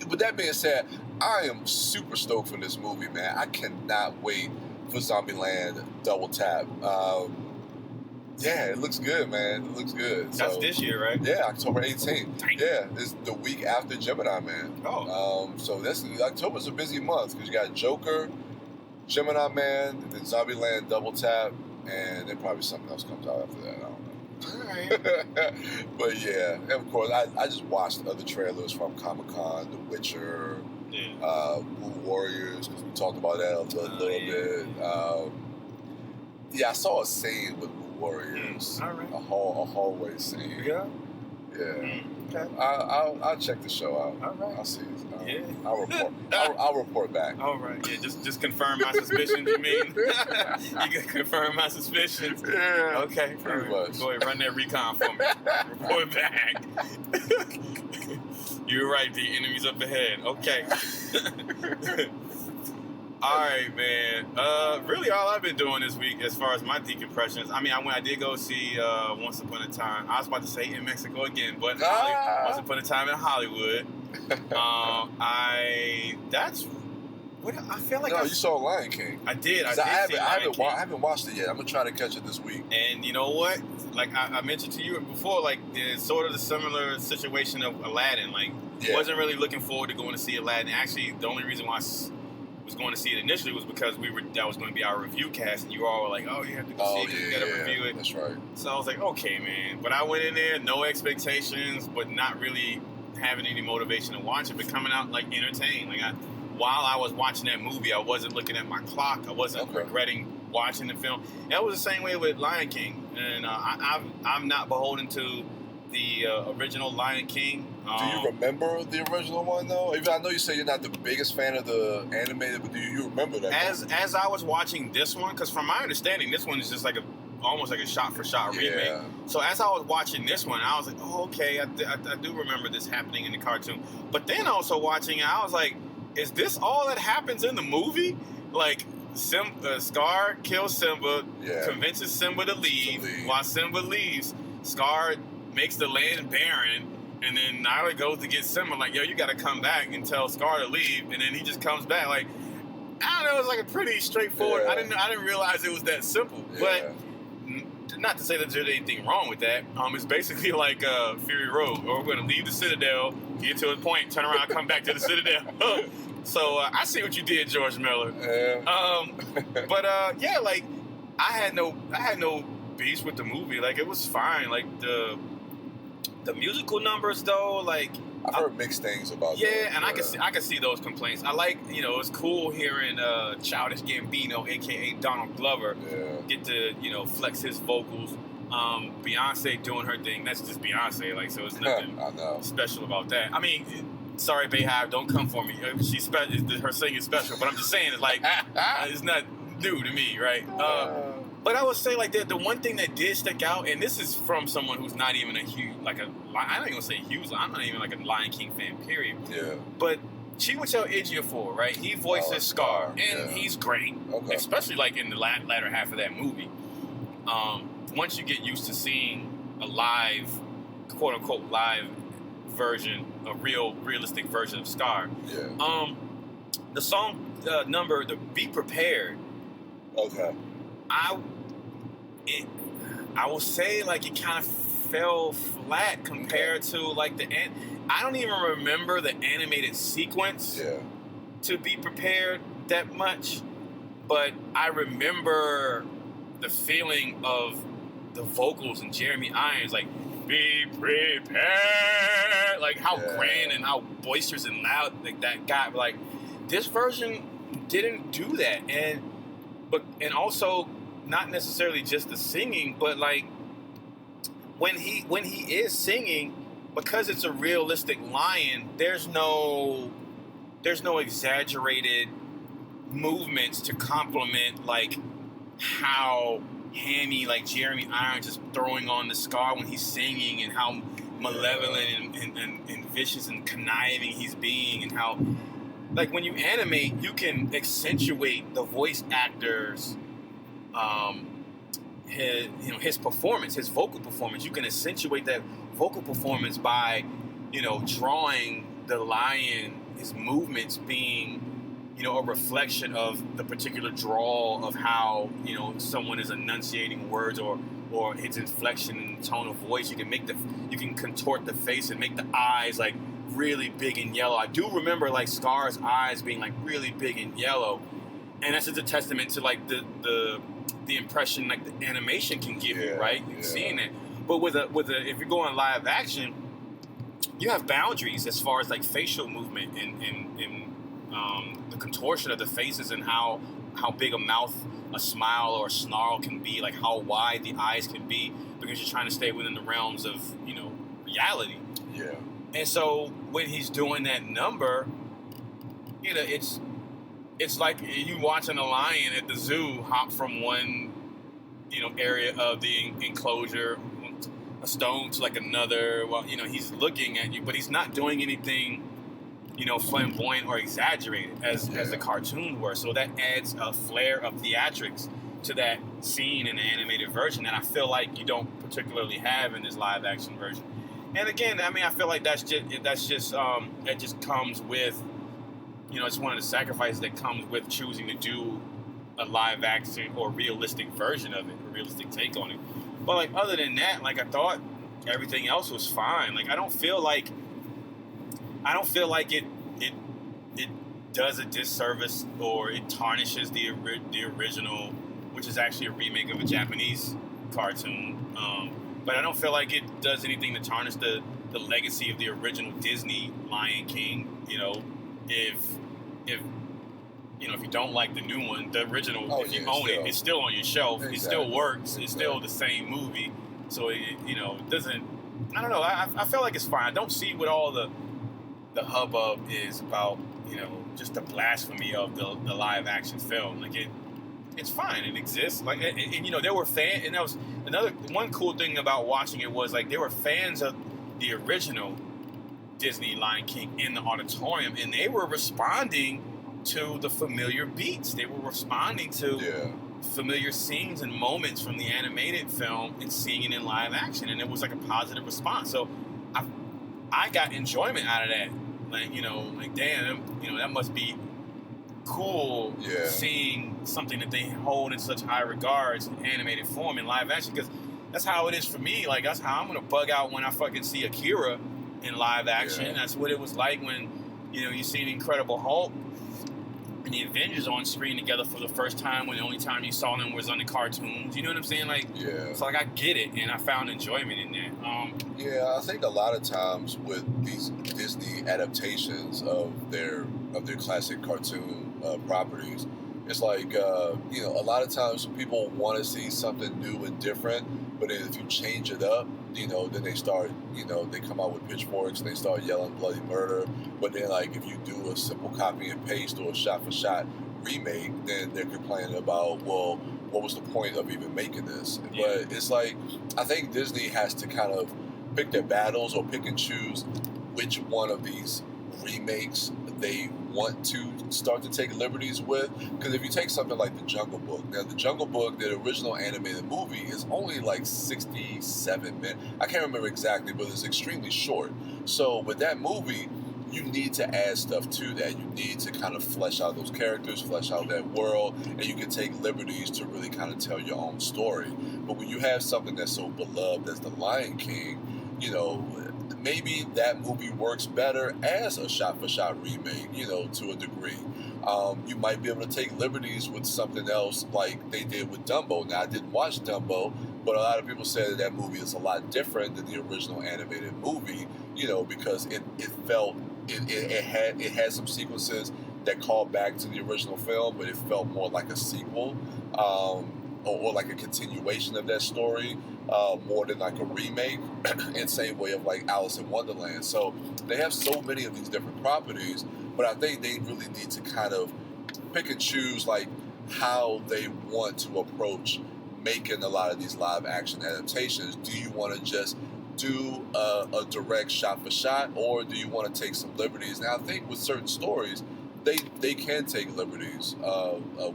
with that being said, I am super stoked for this movie, man. I cannot wait for Zombieland Double Tap. Yeah, it looks good, man. It looks good. That's this year, right? Yeah, October 18th. Dang. Yeah, it's the week after Gemini Man. Oh. So October's a busy month because you got Joker, Gemini Man, and then Zombieland Double Tap, and then probably something else comes out after that. I don't know. All right. But yeah, and of course, I just watched other trailers from Comic-Con, The Witcher, Blue Warriors, because we talked about that a little bit. Yeah, I saw a scene with Blue Warriors, all right. a hallway scene. Yeah? Yeah. Okay. I'll check the show out. All right. I'll see it. Yeah. I'll report. I'll report back. All right. Yeah. Just confirm my suspicions. You mean? You can confirm my suspicions. Yeah. Okay. Pretty much. Go ahead. Run that recon for me. Report back. You're right. The enemy's up ahead. Okay. All right, man. Really, all I've been doing this week, as far as my decompressions, I did go see Once Upon a Time. I was about to say in Mexico again, but Once Upon a Time in Hollywood. I feel like you saw Lion King. I did. I haven't watched it yet. I'm gonna try to catch it this week. And you know what? Like I mentioned to you before, like it's sort of the similar situation of Aladdin. Like, wasn't really looking forward to going to see Aladdin. Actually, the only reason why I was going to see it initially was because that was going to be our review cast, and you all were like, "Oh, you have to go see it. You got to review it." That's right. So I was like, "Okay, man." But I went in there, no expectations, but not really having any motivation to watch it, but coming out like entertained. Like while I was watching that movie, I wasn't looking at my clock. I wasn't regretting watching the film. And that was the same way with Lion King, and I'm not beholden to the original Lion King. Do you remember the original one though? Even I know you say you're not the biggest fan of the animated, but do you remember that? As I was watching this one, because from my understanding, this one is just like almost like a shot-for-shot remake. So as I was watching this one, I was like, oh, okay, I do remember this happening in the cartoon. But then also watching it, I was like, is this all that happens in the movie? Like, Scar kills Simba, convinces Simba to leave. While Simba leaves, Scar makes the land barren, and then Nala goes to get Simba, like, yo, you got to come back and tell Scar to leave, and then he just comes back. Like, I don't know, it was like a pretty straightforward. I didn't realize it was that simple, but not to say that there's anything wrong with that. It's basically like Fury Road, or we're going to leave the Citadel, get to a point, turn around, come back to the Citadel. So I see what you did, George Miller. But like I had no beef with the movie. Like, it was fine. Like the musical numbers though, like I've heard mixed things about yeah, those. and I can see those complaints. I like, it's cool hearing Childish Gambino, aka Donald Glover, get to flex his vocals. Beyonce doing her thing. That's just Beyonce. Like, so it's nothing special about that. I mean, sorry, Bayhive, don't come for me. She's special. Her singing is special, but I'm just saying it's like it's not new to me, right? But I would say like the one thing that did stick out, and this is from someone who's not even a huge I don't even say huge. I'm not even like a Lion King fan, period. Yeah. But Chiwetel Ejiofor, right? He voices Scar, and he's great, especially like in the latter half of that movie. Once you get used to seeing a live, quote unquote live version, a realistic version of Scar. Yeah. The song number, the Be Prepared. Okay. I will say like it kind of fell flat compared to like I don't even remember the animated sequence to Be Prepared that much, but I remember the feeling of the vocals and Jeremy Irons, like be prepared, like how grand and how boisterous and loud like that got. Like this version didn't do that, and also not necessarily just the singing, but like when he is singing, because it's a realistic lion, there's no exaggerated movements to complement like how hammy like Jeremy Irons is throwing on the Scar when he's singing, and how malevolent and vicious and conniving he's being, and how like when you animate you can accentuate the voice actors his performance, his vocal performance. You can accentuate that vocal performance by drawing the lion, his movements being a reflection of the particular drawl of how someone is enunciating words, or its inflection and tone of voice. You can contort the face and make the eyes like really big and yellow. I do remember like Scar's eyes being like really big and yellow, and that's just a testament to like the impression like the animation can give you, right? Seeing it. But with a if you're going live action, you have boundaries as far as like facial movement and the contortion of the faces, and how big a mouth, a smile, or a snarl can be, like how wide the eyes can be, because you're trying to stay within the realms of reality. Yeah. And so when he's doing that number, it's like you watching a lion at the zoo hop from one area of the enclosure, a stone, to like another. Well, he's looking at you, but he's not doing anything flamboyant or exaggerated as the cartoons were. So that adds a flair of theatrics to that scene in the animated version, and I feel like you don't particularly have in this live action version. And again, I mean, I feel like that just comes with, it's one of the sacrifices that comes with choosing to do a live action or realistic version of it, a realistic take on it. But like other than that, like I thought everything else was fine. Like I don't feel like it does a disservice, or it tarnishes the original, which is actually a remake of a Japanese cartoon. But I don't feel like it does anything to tarnish the legacy of the original Disney Lion King. If you don't like the new one, the original, if you own it, it's still on your shelf. Exactly. It still works. It's still the same movie. So it doesn't. I don't know. I feel like it's fine. I don't see what all the hubbub is about. Just the blasphemy of the live action film. Like it's fine. It exists. Like and there were fans, and that was one cool thing about watching it was like there were fans of the original Disney Lion King in the auditorium, and they were responding to the familiar beats. They were responding to familiar scenes and moments from the animated film and seeing it in live action, and it was like a positive response. So I got enjoyment out of that. Like damn, that must be cool seeing something that they hold in such high regards in animated form in live action, because that's how it is for me. Like that's how I'm gonna bug out when I fucking see Akira in live action. That's what it was like when you see an Incredible Hulk and the Avengers on screen together for the first time when the only time you saw them was on the cartoons. You know what I'm saying? Like, Yeah. so like I get it, and I found enjoyment in that. Yeah, I think a lot of times with these Disney adaptations of their classic cartoon properties, it's like you know, a lot of times people want to see something new and different, but then if you change it up, you know, then they start, you know, they come out with pitchforks and they start yelling bloody murder. But then, like, if you do a simple copy and paste or a shot-for-shot remake, then they're complaining about, well, what was the point of even making this? Yeah. But it's like, I think Disney has to kind of pick their battles or pick and choose which one of these remakes they want to start to take liberties with. Because if you take something like The Jungle Book, now The Jungle Book, the original animated movie, is only like 67 minutes. I can't remember exactly, but it's extremely short. So with that movie, you need to add stuff to that. You need to kind of flesh out those characters, flesh out that world, and you can take liberties to really kind of tell your own story. But when you have something that's so beloved as The Lion King, you know, maybe that movie works better as a shot-for-shot remake, you know, to a degree. You might be able to take liberties with something else like they did with Dumbo. Now, I didn't watch Dumbo, but a lot of people say that movie is a lot different than the original animated movie, you know, because it had some sequences that called back to the original film, but it felt more like a sequel or like a continuation of that story. More than like a remake, and same way of like Alice in Wonderland. So they have so many of these different properties, but I think they really need to kind of pick and choose like how they want to approach making a lot of these live action adaptations. Do you want to just do a direct shot for shot, or do you want to take some liberties? Now I think with certain stories, they can take liberties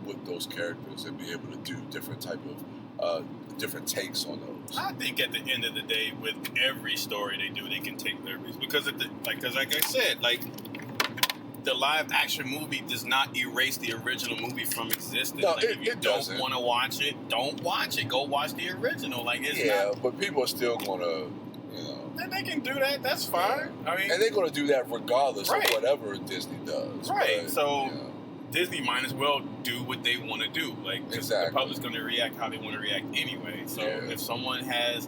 with those characters and be able to do different type of different takes on those. I think at the end of the day, with every story they do, they can take liberties because like I said, like the live action movie does not erase the original movie from existence. No, like, if you doesn't. don't want to watch it, don't watch it. Go watch the original. Like it's not, but people are still gonna, you know. they can do that. That's fine. I mean, and they're gonna do that regardless right. of whatever Disney does. Right. But, so. you know. Disney might as well do what they want to do. Like, exactly. The public's going to react how they want to react anyway. So if someone has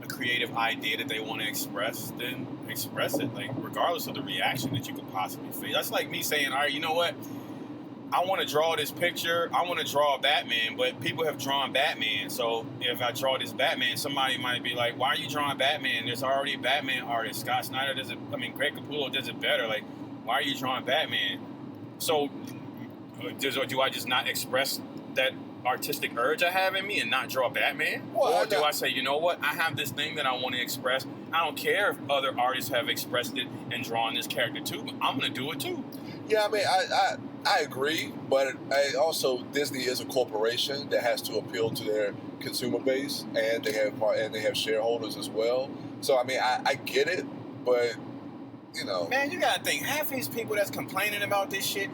a creative idea that they want to express, then express it, like, regardless of the reaction that you could possibly face. That's like me saying, all right, you know what? I want to draw this picture. I want to draw Batman, but people have drawn Batman. So if I draw this Batman, somebody might be like, why are you drawing Batman? There's already a Batman artist. Scott Snyder does it. I mean, Greg Capullo does it better. Like, why are you drawing Batman? So do I just not express that artistic urge I have in me and not draw Batman? Or do I say, you know what? I have this thing that I want to express. I don't care if other artists have expressed it and drawn this character too, but I'm going to do it too. Yeah, I mean, I agree, but also Disney is a corporation that has to appeal to their consumer base, and they have shareholders as well. So I mean, I get it, but you know, man, you gotta think half these people that's complaining about this shit.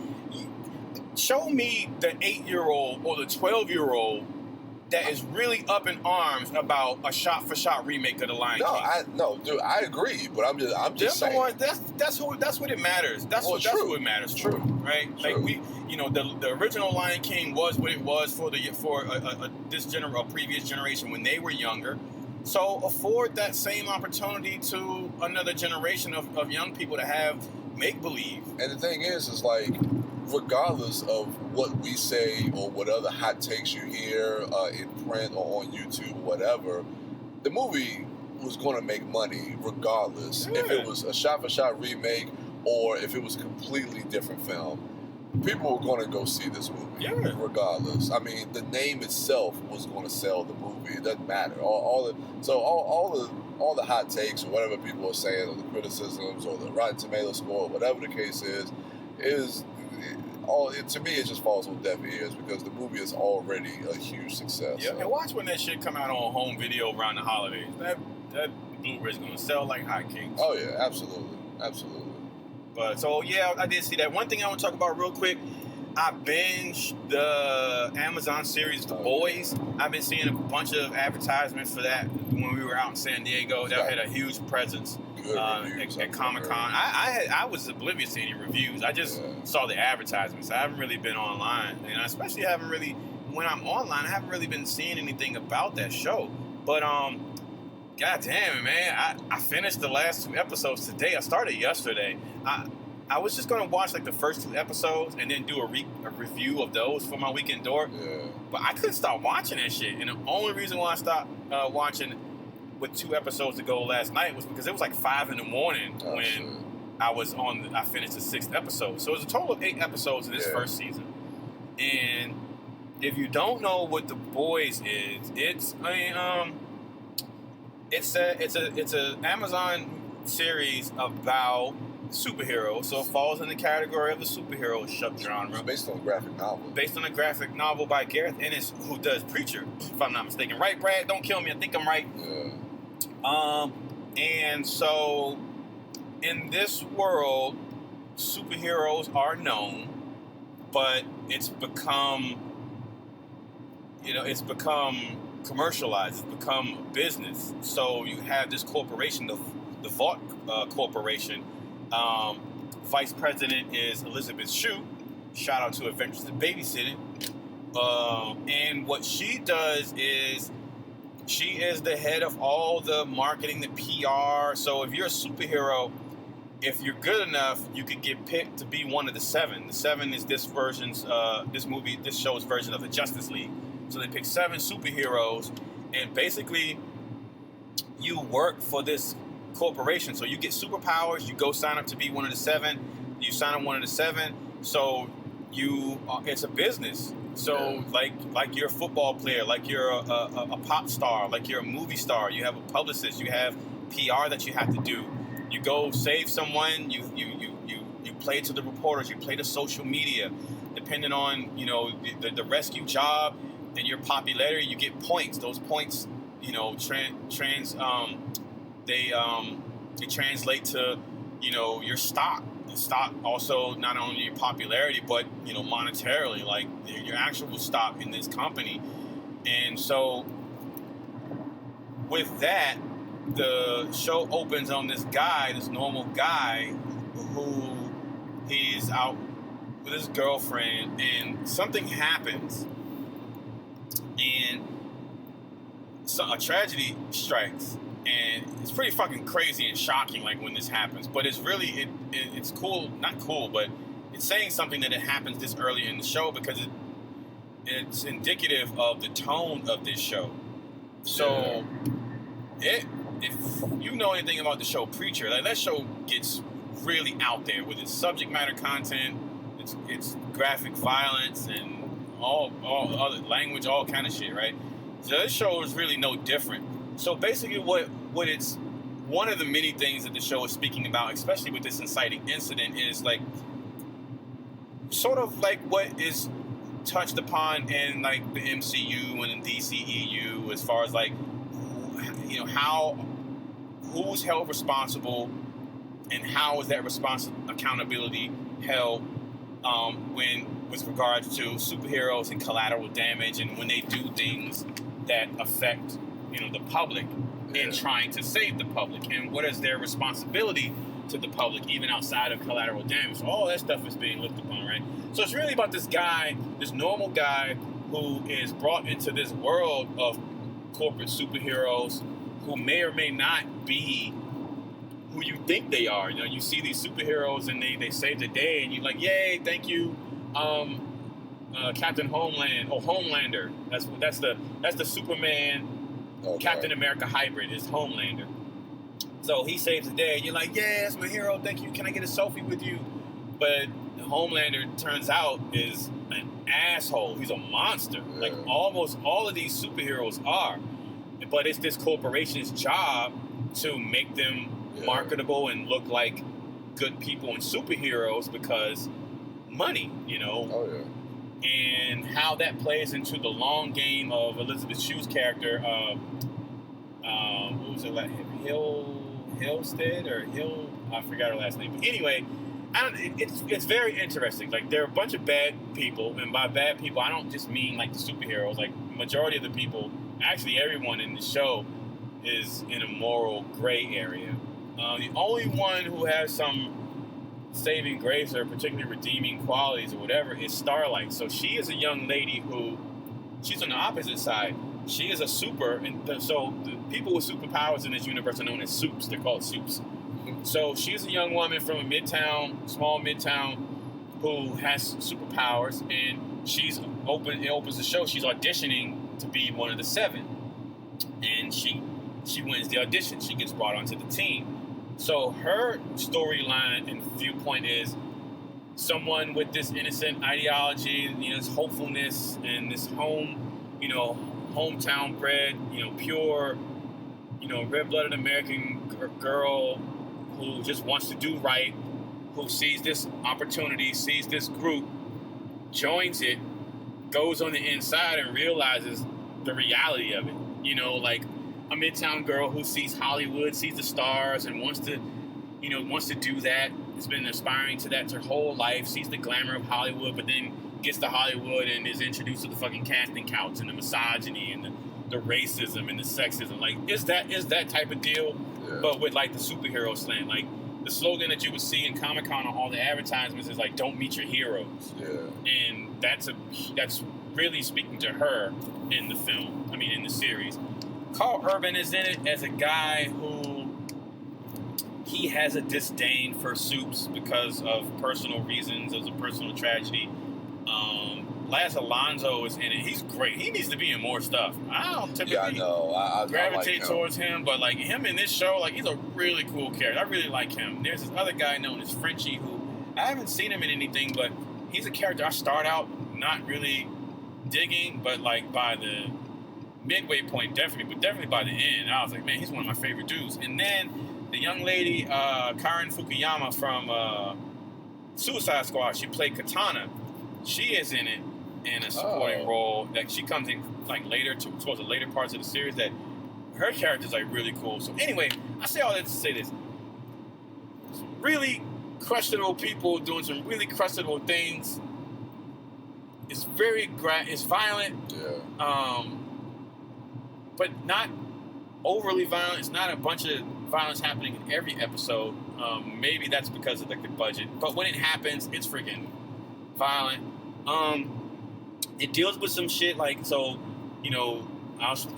Show me the 8-year-old or the 12-year-old that is really up in arms about a shot-for-shot remake of The Lion King. No, dude, I agree, but I'm just saying. That's what it matters. That's what it matters. True. Right? True. Like the original Lion King was what it was for a previous generation when they were younger. So afford that same opportunity to another generation of young people to have make-believe. And the thing is like, regardless of what we say or what other hot takes you hear in print or on YouTube or whatever, the movie was going to make money regardless. Yeah. If it was a shot-for-shot remake or if it was a completely different film, people were going to go see this movie regardless. I mean, the name itself was going to sell the movie. It doesn't matter. All the hot takes or whatever people are saying, or the criticisms or the Rotten Tomatoes score, whatever the case is to me, it just falls on deaf ears because the movie is already a huge success. Yeah, and watch when that shit come out on home video around the holidays. That Blu-ray's gonna sell like hotcakes. Oh yeah, absolutely. But so yeah, I did see that. One thing I want to talk about real quick. I binged the Amazon series The Boys. I've been seeing a bunch of advertisements for that when we were out in San Diego. That had a huge presence. reviews at Comic-Con. I was oblivious to any reviews. I just saw the advertisements. I haven't really been online, and I especially haven't really, when I'm online, I haven't really been seeing anything about that show. But God damn it, man! I finished the last 2 episodes today. I started yesterday. I was just gonna watch like the first 2 episodes and then do a review of those for my weekend dork. Yeah. But I couldn't stop watching that shit, and the only reason why I stopped watching with 2 episodes to go last night was because it was like 5 a.m. when I finished the 6th episode. So it was a total of 8 episodes in this first season. And if you don't know what The Boys is, it's a Amazon series about superheroes, so it falls in the category of the superhero genre. It's based on a graphic novel. Based on a graphic novel by Gareth Ennis, who does Preacher, if I'm not mistaken. Right, Brad? Don't kill me. I think I'm right. Yeah. And so in this world, superheroes are known, but it's become commercialized. It's become business. So you have this corporation, the Vault Corporation. Vice President is Elizabeth Shue. Shout out to Adventures in Babysitting. And what she does is she is the head of all the marketing, the PR. So if you're a superhero, if you're good enough, you could get picked to be one of the 7. The 7 is this show's version of the Justice League. So they pick 7 superheroes, and basically you work for this corporation. So you get superpowers, you go sign up to be one of the 7, you sign up one of the 7, so it's a business. So like you're a football player, like you're a pop star, like you're a movie star, you have a publicist, you have PR that you have to do. You go save someone, you play to the reporters, you play to social media. Depending on, the rescue job and your popularity, you get points. Those points, they translate to, your stock. The stock also not only your popularity, but monetarily, like your actual stock in this company. And so with that, the show opens on this normal guy, who he's out with his girlfriend, and something happens, and a tragedy strikes. And it's pretty fucking crazy and shocking, like, when this happens. But it's really, it's cool, not cool, but it's saying something that it happens this early in the show, because it's indicative of the tone of this show. So, if you know anything about the show Preacher, like, that show gets really out there with its subject matter content, its graphic violence, and all other language, all kind of shit, right? So this show is really no different. So basically what it's, one of the many things that the show is speaking about, especially with this inciting incident, is like sort of like what is touched upon in like the MCU and the DCEU, as far as like, who's held responsible and how is that accountability held with regards to superheroes and collateral damage, and when they do things that affect the public, in trying to save the public, and what is their responsibility to the public, even outside of collateral damage. So all that stuff is being looked upon, right? So it's really about this guy, this normal guy, who is brought into this world of corporate superheroes, who may or may not be who you think they are. You see these superheroes and they save the day, and you're like, yay, thank you, Captain Homelander. That's the Superman. Okay. Captain America hybrid is Homelander. So he saves the day, and you're like, yeah, that's my hero, thank you, can I get a selfie with you? But Homelander, turns out, is an asshole. He's a monster. Yeah. Like almost all of these superheroes are. But it's this corporation's job to make them marketable and look like good people and superheroes, because money, Oh, yeah. And how that plays into the long game of Elizabeth Shue's character, what was it, like Hillstead or Hill? I forgot her last name. But anyway, it's very interesting. Like, there are a bunch of bad people, and by bad people, I don't just mean like the superheroes. Like, majority of the people, actually everyone in the show, is in a moral gray area. The only one who has some saving grace or particularly redeeming qualities or whatever is Starlight. So she is a young lady who, she's on the opposite side. She is a super, and so the people with superpowers in this universe are known as supes. They're called supes. So she's a young woman from a small midtown, who has superpowers, and it opens the show. She's auditioning to be one of the 7, and she wins the audition. She gets brought onto the team. So her storyline and viewpoint is someone with this innocent ideology, this hopefulness, and this hometown bred, pure, red-blooded American girl who just wants to do right, who sees this opportunity, sees this group, joins it, goes on the inside and realizes the reality of it. Like a midtown girl who sees Hollywood, sees the stars, and wants to do that. Has been aspiring to that her whole life, sees the glamour of Hollywood, but then gets to Hollywood and is introduced to the fucking casting couch and the misogyny and the racism and the sexism. Like, is that type of deal, but with like the superhero slant. Like the slogan that you would see in Comic-Con on all the advertisements is like, "Don't meet your heroes." Yeah. And that's really speaking to her in the film. I mean, in the series. Carl Urban is in it as a guy who he has a disdain for supes because of personal reasons, as a personal tragedy. Laz Alonso is in it. He's great. He needs to be in more stuff. I don't typically gravitate towards him, but like him in this show, like he's a really cool character. I really like him. There's this other guy known as Frenchie who I haven't seen him in anything, but he's a character I start out not really digging, but like by the midway point, definitely by the end, I was like, man, he's one of my favorite dudes. And then the young lady, Karen Fukuyama from Suicide Squad, she played Katana. She is in it in a supporting role. That she comes in like towards the later parts of the series. That her character's like really cool. So anyway, I say all that to say this: really questionable people doing some really questionable things. It's it's violent. Yeah. But not overly violent. It's not a bunch of violence happening in every episode. Maybe that's because of like the budget. But when it happens, it's freaking violent. It deals with some shit like, so,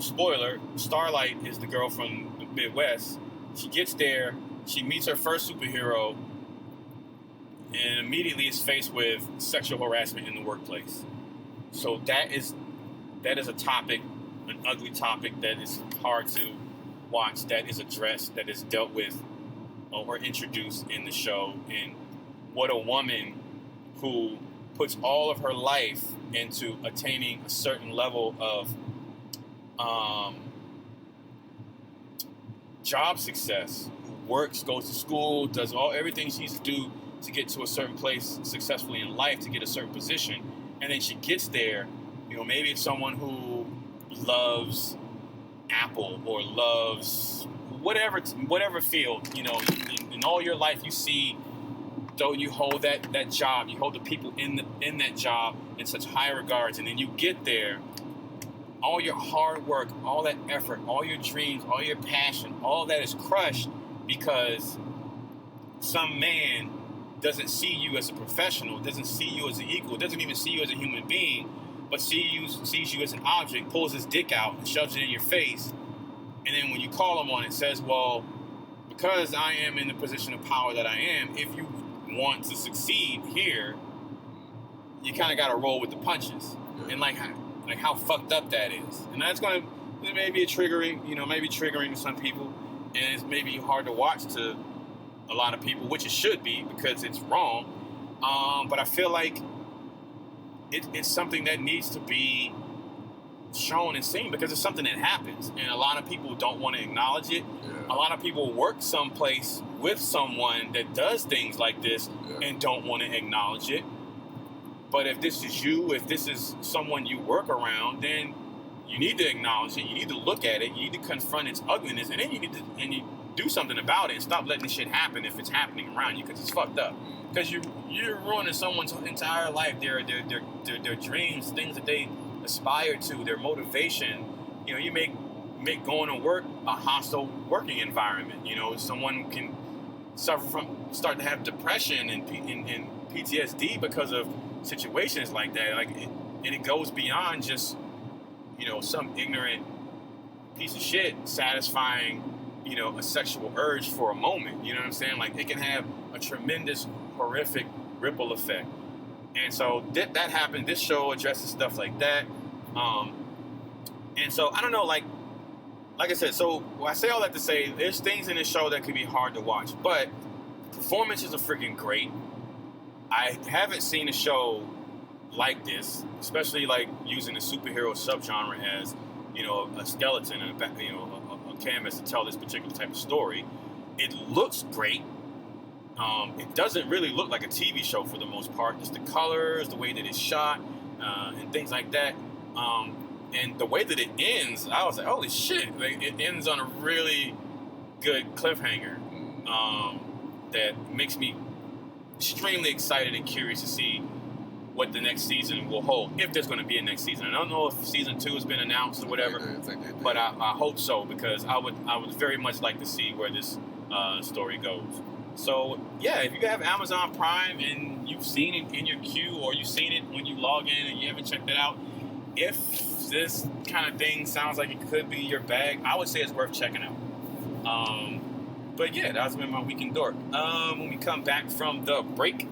spoiler, Starlight is the girl from the Midwest. She gets there, she meets her first superhero, and immediately is faced with sexual harassment in the workplace. So that is a topic, an ugly topic that is hard to watch, that is addressed, that is dealt with or introduced in the show. And what a woman who puts all of her life into attaining a certain level of job success, works, goes to school, does everything she needs to do to get to a certain place successfully in life, to get a certain position, and then she gets there. Maybe it's someone who loves Apple or loves whatever field. In all your life you see. So you hold that job, you hold the people in that job in such high regards, and then you get there, all your hard work, all that effort, all your dreams, all your passion, all that is crushed because some man doesn't see you as a professional, doesn't see you as an equal, doesn't even see you as a human being, but sees you as an object, pulls his dick out and shoves it in your face, and then when you call him on it, says, well, because I am in the position of power that I am, if you want to succeed here, you kind of got to roll with the punches. Yeah. And like how fucked up that is. And that's going to maybe triggering to some people, and it's maybe hard to watch to a lot of people, which it should be because it's wrong. But I feel like it's something that needs to be shown and seen because it's something that happens, and a lot of people don't want to acknowledge it. Yeah. A lot of people work someplace with someone that does things like this and don't want to acknowledge it. But if this is you, if this is someone you work around, then you need to acknowledge it. You need to look at it. You need to confront its ugliness, and then you do something about it and stop letting this shit happen if it's happening around you because it's fucked up. Because you're ruining someone's entire life, their dreams, things that they aspire to, their motivation. You make going to work a hostile working environment. You know, someone can start to have depression and PTSD because of situations like that. Like, and it goes beyond just, you know, some ignorant piece of shit satisfying, you know, a sexual urge for a moment. You know what I'm saying? Like, it can have a tremendous, horrific ripple effect. And so that happened. This show addresses stuff like that. And so, I don't know, like I said, so I say all that to say there's things in this show that could be hard to watch, but performances are freaking great. I haven't seen a show like this, especially like using the superhero subgenre as, you know, a skeleton and a canvas to tell this particular type of story. It looks great. It doesn't really look like a TV show for the most part. Just the colors, the way that it's shot, and things like that. And the way that it ends, I was like, holy shit. Like, it ends on a really good cliffhanger that makes me extremely excited and curious to see what the next season will hold, if there's going to be a next season. I don't know if season 2 has been announced or whatever, but I hope so, because I would very much like to see where this story goes. So yeah, if you have Amazon Prime and you've seen it in your queue, or you've seen it when you log in and you haven't checked it out, if this kind of thing sounds like it could be your bag, I would say it's worth checking out. But yeah, that's been my week in Dork. When we come back from the break,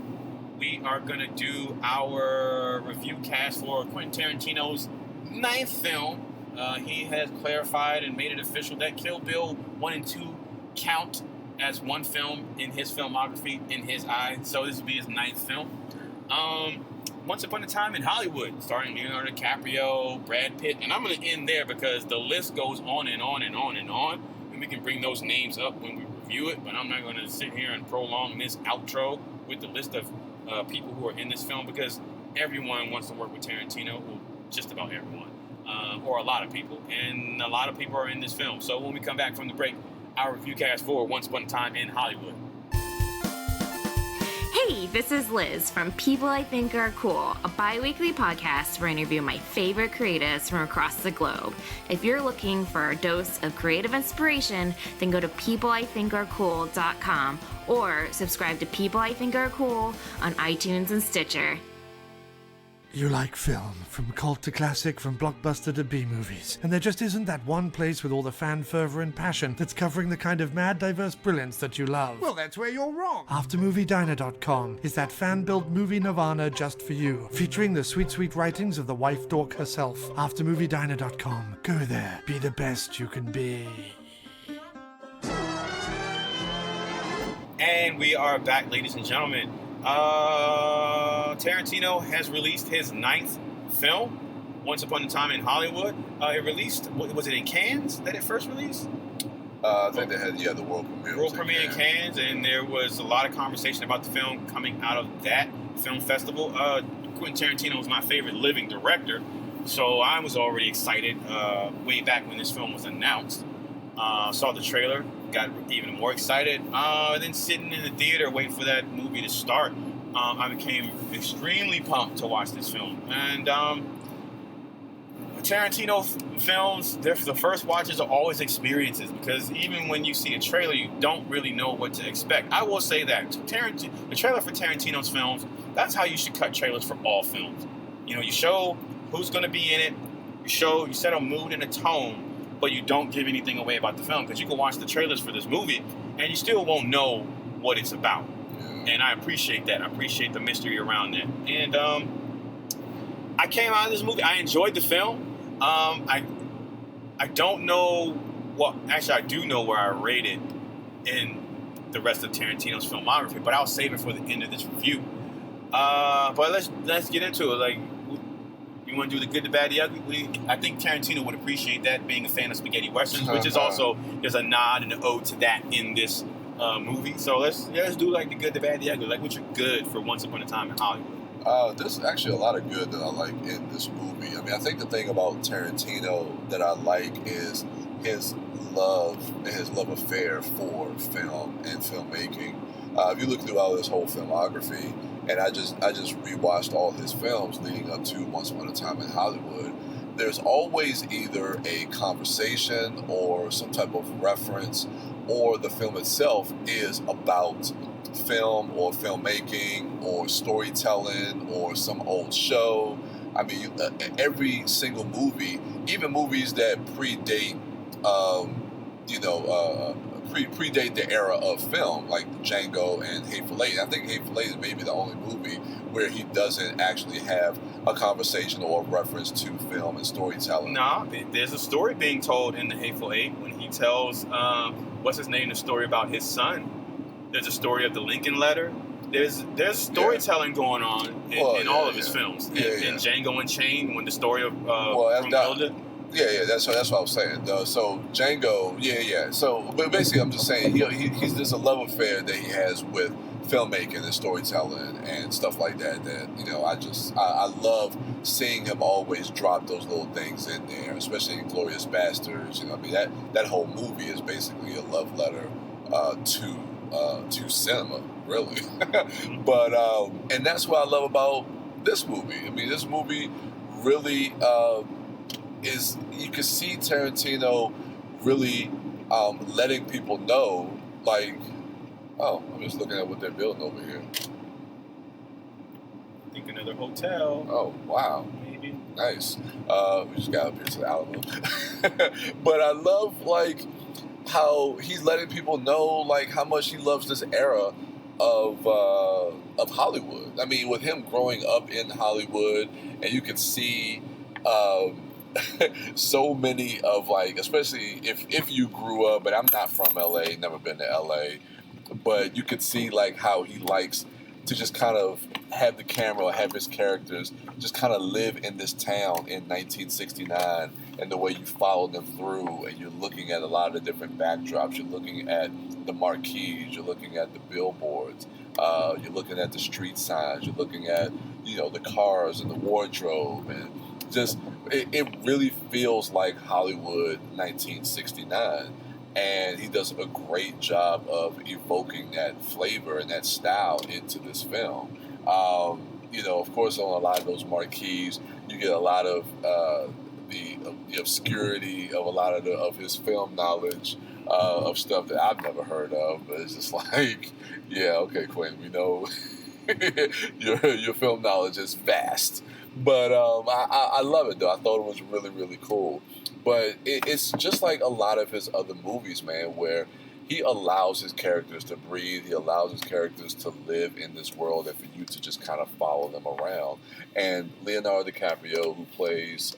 we are going to do our review cast for Quentin Tarantino's 9th film. He has clarified and made it official that Kill Bill 1 and 2 count as one film in his filmography, in his eyes. So this will be his 9th film. Once Upon a Time in Hollywood, starring Leonardo DiCaprio, Brad Pitt, and I'm going to end there because the list goes on and on and on and on, and we can bring those names up when we review it, but I'm not going to sit here and prolong this outro with the list of people who are in this film, because everyone wants to work with Tarantino, well, just about everyone, or a lot of people, and a lot of people are in this film. So when we come back from the break, our review cast for Once Upon a Time in Hollywood. Hey, this is Liz from People I Think Are Cool, a bi-weekly podcast where I interview my favorite creatives from across the globe. If you're looking for a dose of creative inspiration, then go to peopleithinkarecool.com or subscribe to People I Think Are Cool on iTunes and Stitcher. You like film, from cult to classic, from blockbuster to B-movies. And there just isn't that one place with all the fan fervor and passion that's covering the kind of mad, diverse brilliance that you love. Well, that's where you're wrong. AfterMovieDiner.com is that fan-built movie nirvana just for you, featuring the sweet, sweet writings of the wife dork herself. AfterMovieDiner.com. Go there. Be the best you can be. And we are back, ladies and gentlemen. Tarantino has released his 9th film, Once Upon a Time in Hollywood. It released, was it in Cannes that it first released? I think they had, the world premiere. World premiere in Cannes, and there was a lot of conversation about the film coming out of that film festival. Quentin Tarantino is my favorite living director, so I was already excited way back when this film was announced. Saw the trailer, got even more excited. Then sitting in the theater waiting for that movie to start, I became extremely pumped to watch this film. And Tarantino films, the first watches are always experiences, because even when you see a trailer, you don't really know what to expect. I will say that the trailer for Tarantino's films, that's how you should cut trailers for all films. You know, you show who's going to be in it, you set a mood and a tone, but you don't give anything away about the film, because you can watch the trailers for this movie and you still won't know what it's about. And I appreciate that. I appreciate the mystery around that. And I came out of this movie, I enjoyed the film. I don't know actually I do know where I rated in the rest of Tarantino's filmography, but I'll save it for the end of this review. But let's get into it. Like, you want to do the good, the bad, the ugly? I think Tarantino would appreciate that, being a fan of spaghetti westerns, which is also, there's a nod and an ode to that in this movie. So let's do like the good, the bad, the ugly. Like, what's your good for Once Upon a Time in Hollywood? There's actually a lot of good that I like in this movie. I mean, I think the thing about Tarantino that I like is his love and his love affair for film and filmmaking. If you look throughout his whole filmography, and I just rewatched all his films leading up to Once Upon a Time in Hollywood, there's always either a conversation or some type of reference, or the film itself is about film or filmmaking or storytelling or some old show. I mean, every single movie, even movies that predate, predate the era of film, like Django and Hateful Eight. I think Hateful Eight is maybe the only movie where he doesn't actually have a conversation or a reference to film and storytelling. Nah, there's a story being told in the Hateful Eight when he tells, what's his name, the story about his son. There's a story of the Lincoln Letter. There's storytelling going on in all of his films. In Django Unchained, when the story of Brunhilde. Yeah, that's what I was saying. So Django, So, but basically, I'm just saying he's there's a love affair that he has with filmmaking and storytelling and stuff like that. That I love seeing him always drop those little things in there, especially in Glorious Bastards. I mean that whole movie is basically a love letter to cinema, really. But and that's what I love about this movie. I mean, this movie really. Is you can see Tarantino really letting people know, like, oh, I'm just looking at what they're building over here. I think another hotel. Oh, wow. Maybe. Nice. We just got up here to the Alamo. But I love, like, how he's letting people know, like, how much he loves this era of Hollywood. I mean, with him growing up in Hollywood, and you can see so many of, like, especially if you grew up, but I'm not from LA, never been to LA, but you could see, like, how he likes to just kind of have the camera, have his characters just kind of live in this town in 1969, and the way you follow them through, and you're looking at a lot of the different backdrops, you're looking at the marquees, you're looking at the billboards, you're looking at the street signs, you're looking at, the cars and the wardrobe, and just it really feels like Hollywood 1969, and he does a great job of evoking that flavor and that style into this film. Of course, on a lot of those marquees, you get a lot of the obscurity of a lot of his film knowledge, of stuff that I've never heard of, but it's just like, yeah, okay, Quinn, we know your film knowledge is vast. But I love it, though. I thought it was really, really cool. But it's just like a lot of his other movies, man, where he allows his characters to breathe. He allows his characters to live in this world and for you to just kind of follow them around. And Leonardo DiCaprio, who plays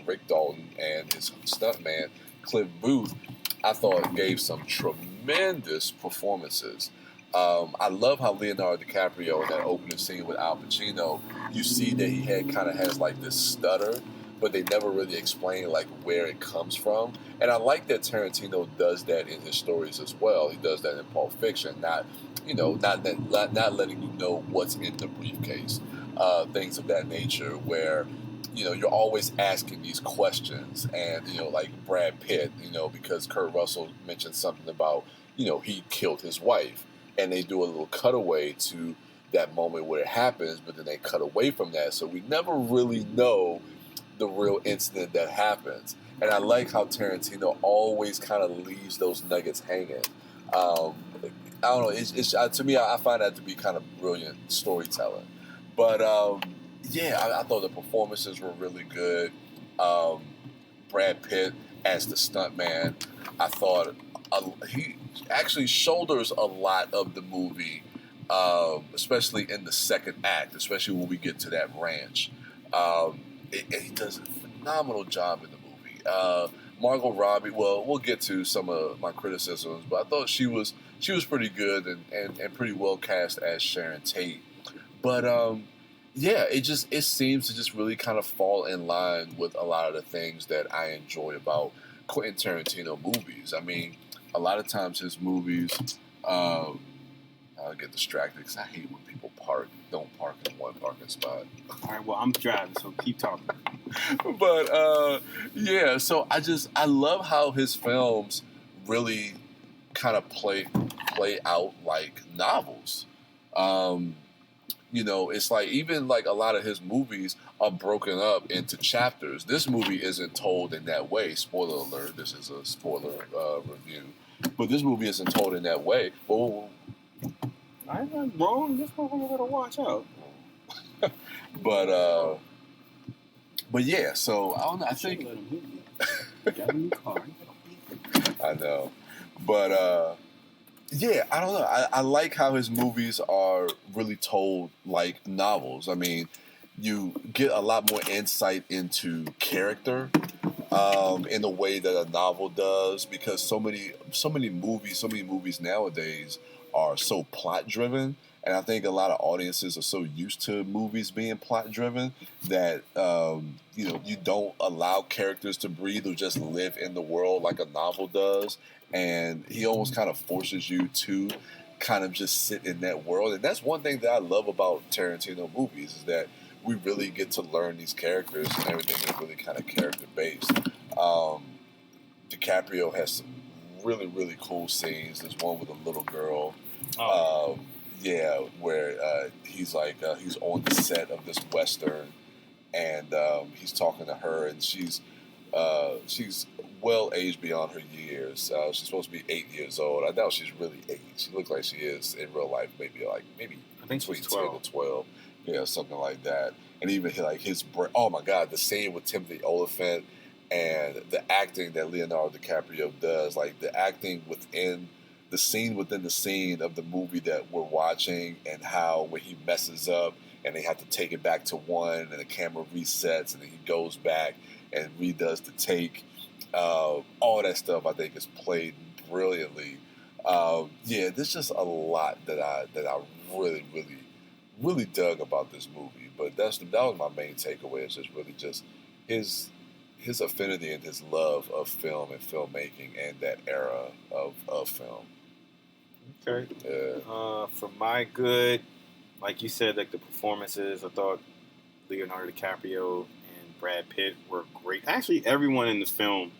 Rick Dalton, and his stuntman, Cliff Booth, I thought gave some tremendous performances. I love how Leonardo DiCaprio in that opening scene with Al Pacino, you see that he has like this stutter, but they never really explain like where it comes from. And I like that Tarantino does that in his stories as well. He does that in Pulp Fiction, not letting you know what's in the briefcase, things of that nature, where you're always asking these questions, and like Brad Pitt, because Kurt Russell mentioned something about he killed his wife. And they do a little cutaway to that moment where it happens, but then they cut away from that. So we never really know the real incident that happens. And I like how Tarantino always kind of leaves those nuggets hanging. I don't know. It's to me, I find that to be kind of brilliant storytelling. But, I thought the performances were really good. Brad Pitt as the stuntman, I thought he actually shoulders a lot of the movie, especially in the second act, especially when we get to that ranch. He does a phenomenal job in the movie. Margot Robbie, well, we'll get to some of my criticisms, but I thought she was pretty good and pretty well cast as Sharon Tate. But it seems to just really kind of fall in line with a lot of the things that I enjoy about Quentin Tarantino movies. I mean, a lot of times his movies, I'll get distracted because I hate when people don't park in one parking spot. All right, well, I'm driving, so keep talking. But, so I love how his films really kind of play out like novels. You know, it's like even like a lot of his movies are broken up into chapters. This movie isn't told in that way. Spoiler alert, this is a spoiler review. But this movie isn't told in that way. Oh, I'm not wrong. This motherfucker better watch out. but yeah, so I don't know. I think Got a new car. I know, but yeah, I don't know. I like how his movies are really told like novels. I mean, you get a lot more insight into character in the way that a novel does, because so many movies nowadays are so plot driven, and I think a lot of audiences are so used to movies being plot driven that you don't allow characters to breathe or just live in the world like a novel does. And he almost kind of forces you to kind of just sit in that world. And that's one thing that I love about Tarantino movies, is that we really get to learn these characters, and everything is really kind of character-based. DiCaprio has some really, really cool scenes. There's one with a little girl. Where he's like, he's on the set of this Western, and he's talking to her, and she's well aged beyond her years. She's supposed to be 8 years old. I doubt she's really 8. She looks like she is in real life, maybe I think between she's 10 12. to 12. Yeah, something like that. And even like oh my God, the scene with Timothy Olyphant and the acting that Leonardo DiCaprio does, like the acting within the scene of the movie that we're watching, and how when he messes up and they have to take it back to one, and the camera resets, and then he goes back and redoes the take. All that stuff I think is played brilliantly. There's just a lot that I really, really, really dug about this movie. But that was my main takeaway. Is just really just his affinity and his love of film and filmmaking and that era of film. Okay. Yeah. For my good, like you said, like the performances, I thought Leonardo DiCaprio and Brad Pitt were great. Actually, everyone in this film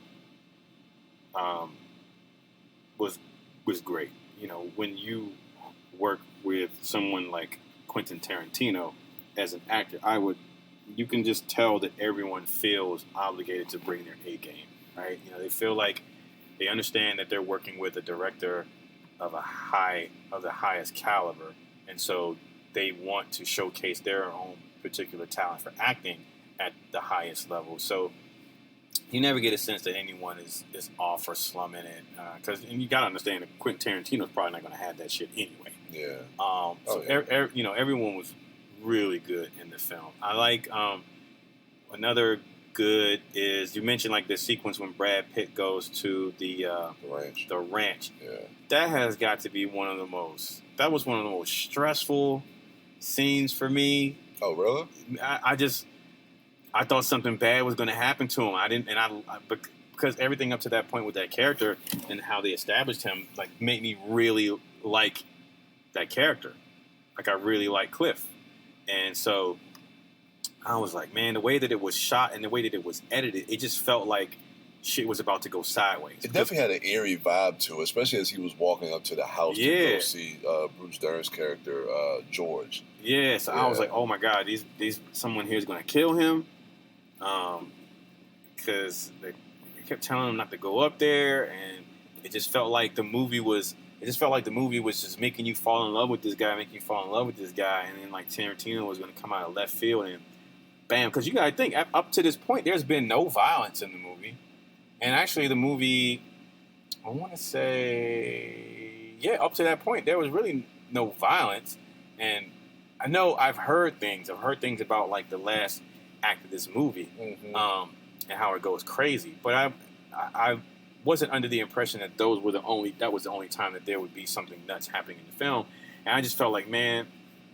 was great. You know, when you work with someone like Quentin Tarantino as an actor, you can just tell that everyone feels obligated to bring their A game, right? You know, they feel like they understand that they're working with a director of the highest caliber, and so they want to showcase their own particular talent for acting at the highest level. So you never get a sense that anyone is off or slumming it, because you got to understand that Quentin Tarantino's probably not going to have that shit anyway. Yeah. Everyone was really good in the film. I like another good is, you mentioned like the sequence when Brad Pitt goes to the ranch. Yeah. That has got to be one of the most stressful scenes for me. Oh, really? I thought something bad was going to happen to him. Because everything up to that point with that character and how they established him, like, made me really like that character. Like, I really like Cliff. And so I was like, man, the way that it was shot and the way that it was edited, it just felt like shit was about to go sideways. It definitely had an eerie vibe to it, especially as he was walking up to the house to go see Bruce Dern's character, George. Yeah, so I was like, oh my God, someone here is going to kill him. Because they kept telling him not to go up there, and it just felt like the movie was just making you fall in love with this guy, and then like Tarantino was going to come out of left field and bam. Because you got to think, up to this point, there's been no violence in the movie. And actually, the movie, I want to say, up to that point, there was really no violence. And I know I've heard things about like the last act of this movie, and how it goes crazy. But I wasn't under the impression that that was the only time that there would be something nuts happening in the film. And I just felt like, man,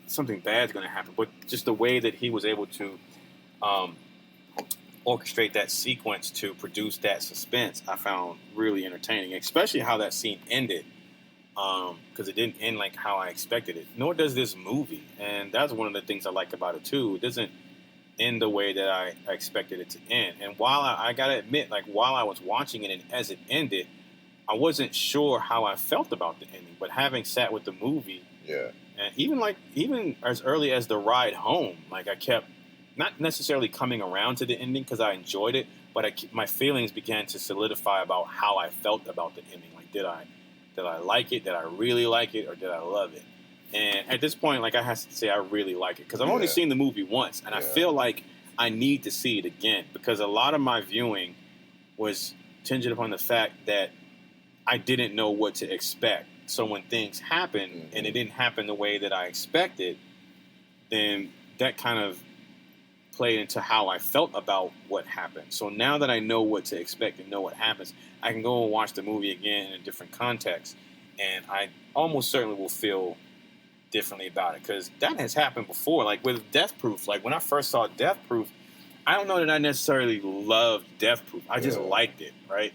something bad's going to happen. But just the way that he was able to orchestrate that sequence to produce that suspense, I found really entertaining, especially how that scene ended, because it didn't end like how I expected it. Nor does this movie, and that's one of the things I like about it too. It doesn't end the way that I expected it to end. And while I gotta admit, like while I was watching it and as it ended, I wasn't sure how I felt about the ending. But having sat with the movie And even as early as the ride home, like I kept not necessarily coming around to the ending because I enjoyed it, but my feelings began to solidify about how I felt about the ending. Like, did I like it? Did I really like it, or did I love it? And at this point, like, I have to say I really like it because I've only seen the movie once, and I feel like I need to see it again because a lot of my viewing was tinged upon the fact that I didn't know what to expect. So when things happen and it didn't happen the way that I expected, then that kind of played into how I felt about what happened. So now that I know what to expect and know what happens, I can go and watch the movie again in a different context, and I almost certainly will feel differently about it because that has happened before. Like with Death Proof, like when I first saw Death Proof, I don't know that I necessarily loved Death Proof. I just liked it, right?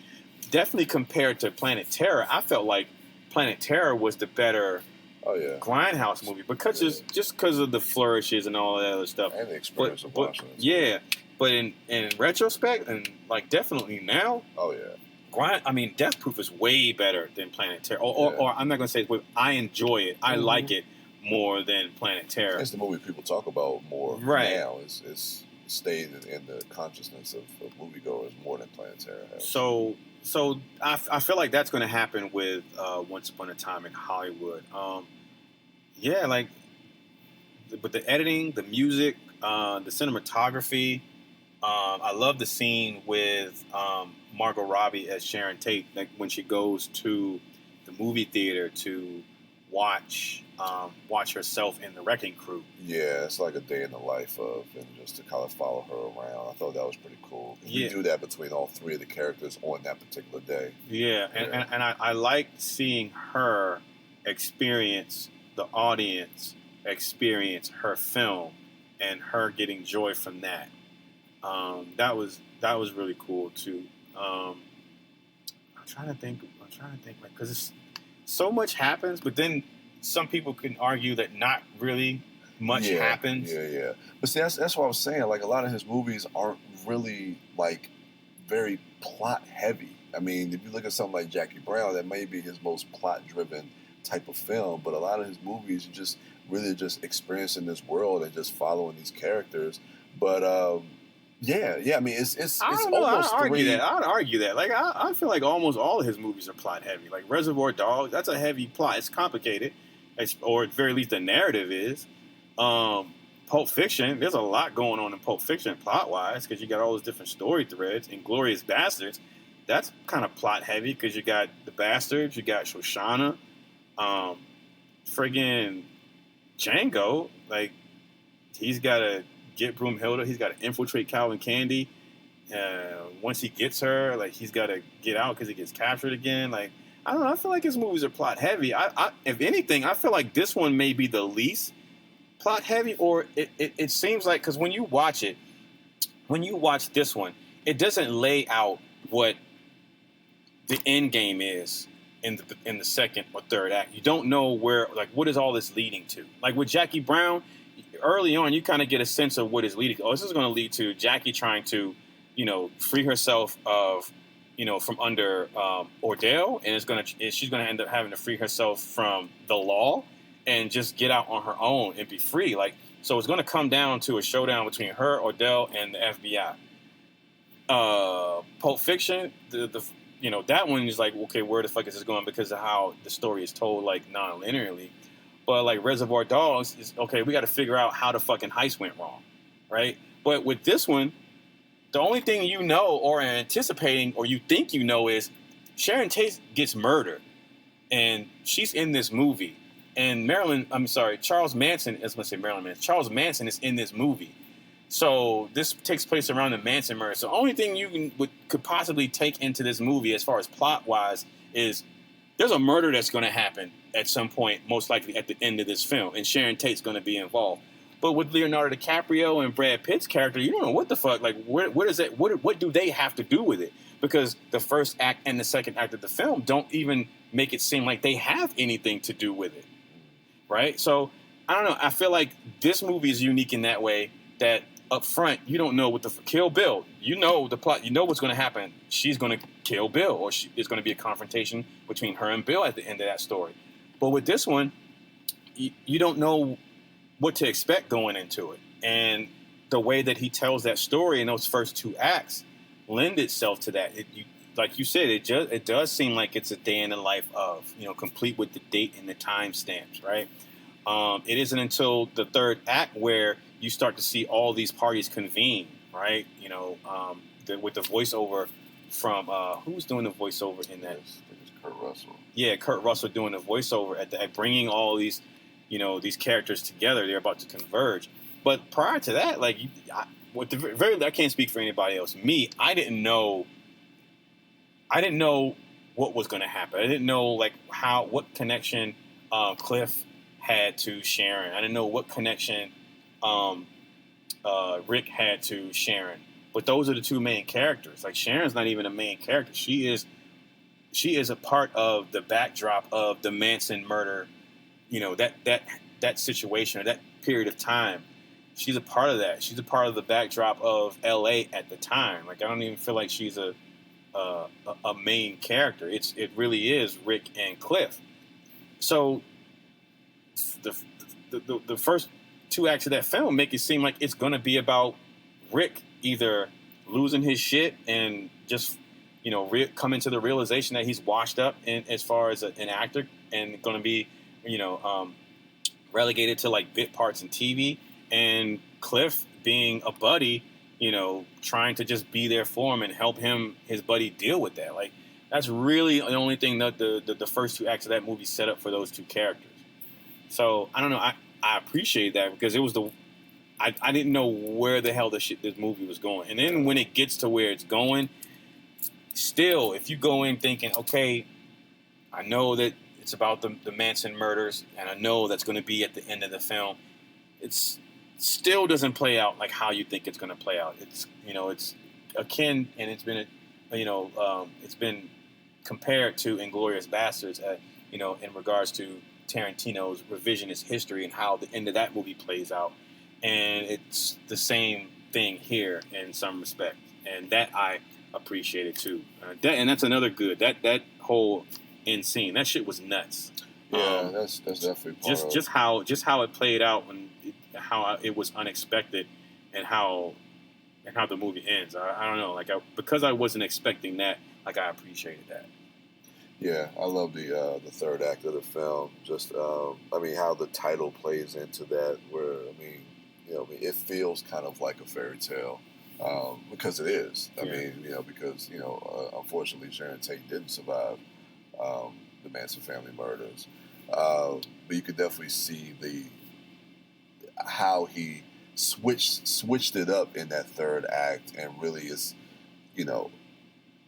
Definitely compared to Planet Terror, I felt like Planet Terror was the better Grindhouse movie because just because of the flourishes and all that other stuff. And the experience of watching it. Yeah, but in retrospect and like definitely now. Oh yeah. Death Proof is way better than Planet Terror. Or I'm not gonna say it's I enjoy it. I like it more than Planet Terror. It's the movie people talk about more now. It's stayed in the consciousness of moviegoers more than Planet Terror has. So I feel like that's going to happen with Once Upon a Time in Hollywood. But the editing, the music, the cinematography. I love the scene with Margot Robbie as Sharon Tate, like when she goes to the movie theater to watch herself in the Wrecking Crew. Yeah, it's like a day in the life of, and just to kind of follow her around. I thought that was pretty cool. You do that between all three of the characters on that particular day. Yeah, and I liked seeing her experience the audience experience her film and her getting joy from that. That was really cool too. I'm trying to think like because so much happens, but then some people can argue that not really much happens. Yeah. But see, that's what I was saying. Like a lot of his movies aren't really like very plot heavy. I mean, if you look at something like Jackie Brown, that may be his most plot driven type of film. But a lot of his movies, you just really just experiencing this world and just following these characters. But I mean, it's I don't know. almost I'd argue that. Like I feel like almost all of his movies are plot heavy. Like Reservoir Dogs, that's a heavy plot. It's complicated, or at very least the narrative is. Pulp Fiction, there's a lot going on in Pulp Fiction plot wise because you got all those different story threads. Inglourious Bastards, that's kind of plot heavy because you got the bastards, you got Shoshana, friggin' Django. Like he's got to get Broomhilda. He's got to infiltrate Calvin Candy. Once he gets her, like he's got to get out because he gets captured again. Like I don't know. I feel like his movies are plot heavy. I if anything, I feel like this one may be the least plot heavy, or it seems like because when you watch this one, it doesn't lay out what the end game is in the second or third act. You don't know where, like, what is all this leading to? Like with Jackie Brown, early on, you kind of get a sense of what is leading. Oh, this is going to lead to Jackie trying to, free herself of, from under Ordell, and she's going to end up having to free herself from the law and just get out on her own and be free. Like, so it's going to come down to a showdown between her, Ordell, and the FBI. Pulp Fiction, that one is like, okay, where the fuck is this going? Because of how the story is told, like, non-linearly. But like Reservoir Dogs is, okay, we got to figure out how the fucking heist went wrong, right? But with this one, the only thing you know or are anticipating or you think you know is Sharon Tate gets murdered. And she's in this movie. And Charles Manson, Charles Manson is in this movie. So this takes place around the Manson murder. So the only thing you could possibly take into this movie as far as plot-wise is there's a murder that's going to happen at some point, most likely at the end of this film, and Sharon Tate's going to be involved. But with Leonardo DiCaprio and Brad Pitt's character, you don't know what the fuck, like, what is it? What do they have to do with it? Because the first act and the second act of the film don't even make it seem like they have anything to do with it, right? So, I don't know. I feel like this movie is unique in that way that up front, you don't know what Kill Bill. You know the plot. You know what's going to happen. She's going to kill Bill, or there's going to be a confrontation between her and Bill at the end of that story. But with this one, you don't know what to expect going into it. And the way that he tells that story in those first 2 acts lend itself to that. Like you said, it does seem like it's a day in the life of, complete with the date and the time stamps, right? It isn't until the 3rd act where you start to see all these parties convene, right? With the voiceover from who's doing the voiceover in that? I think it's Kurt Russell. Yeah, Kurt Russell doing the voiceover at bringing all these, these characters together. They're about to converge. But prior to that, I can't speak for anybody else. Me, I didn't know what was going to happen. I didn't know what connection Cliff had to Sharon. I didn't know what connection Rick had to Sharon. But those are the 2 main characters. Like, Sharon's not even a main character. She is a part of the backdrop of the Manson murder. That situation or that period of time. She's a part of that. She's a part of the backdrop of L.A. at the time. Like, I don't even feel like she's a main character. It really is Rick and Cliff. So the first 2 acts of that film make it seem like it's going to be about Rick either losing his shit and just coming to the realization that he's washed up as far as an actor and going to be relegated to bit parts in TV, and Cliff being a buddy, trying to just be there for him and help his buddy deal with that. Like, that's really the only thing that the first 2 acts of that movie set up for those 2 characters. So I don't know. I appreciate that because it was I didn't know where the hell this movie was going. And then when it gets to where it's going, still, if you go in thinking, okay, I know that it's about the Manson murders, and I know that's going to be at the end of the film, it's still doesn't play out like how you think it's going to play out. It's it's akin, and it's been it's been compared to Inglourious Basterds, in regards to Tarantino's revisionist history and how the end of that movie plays out. And it's the same thing here in some respect, and that I appreciated too. And that's another good. That whole end scene, that shit was nuts. Yeah, that's definitely part just how it played out how it was unexpected, and how the movie ends. I don't know, because I wasn't expecting that. I appreciated that. Yeah, I love the 3rd act of the film. Just how the title plays into that. Where it feels kind of like a fairy tale because it is. Because unfortunately Sharon Tate didn't survive the Manson family murders, but you could definitely see how he switched it up in that 3rd act, and really is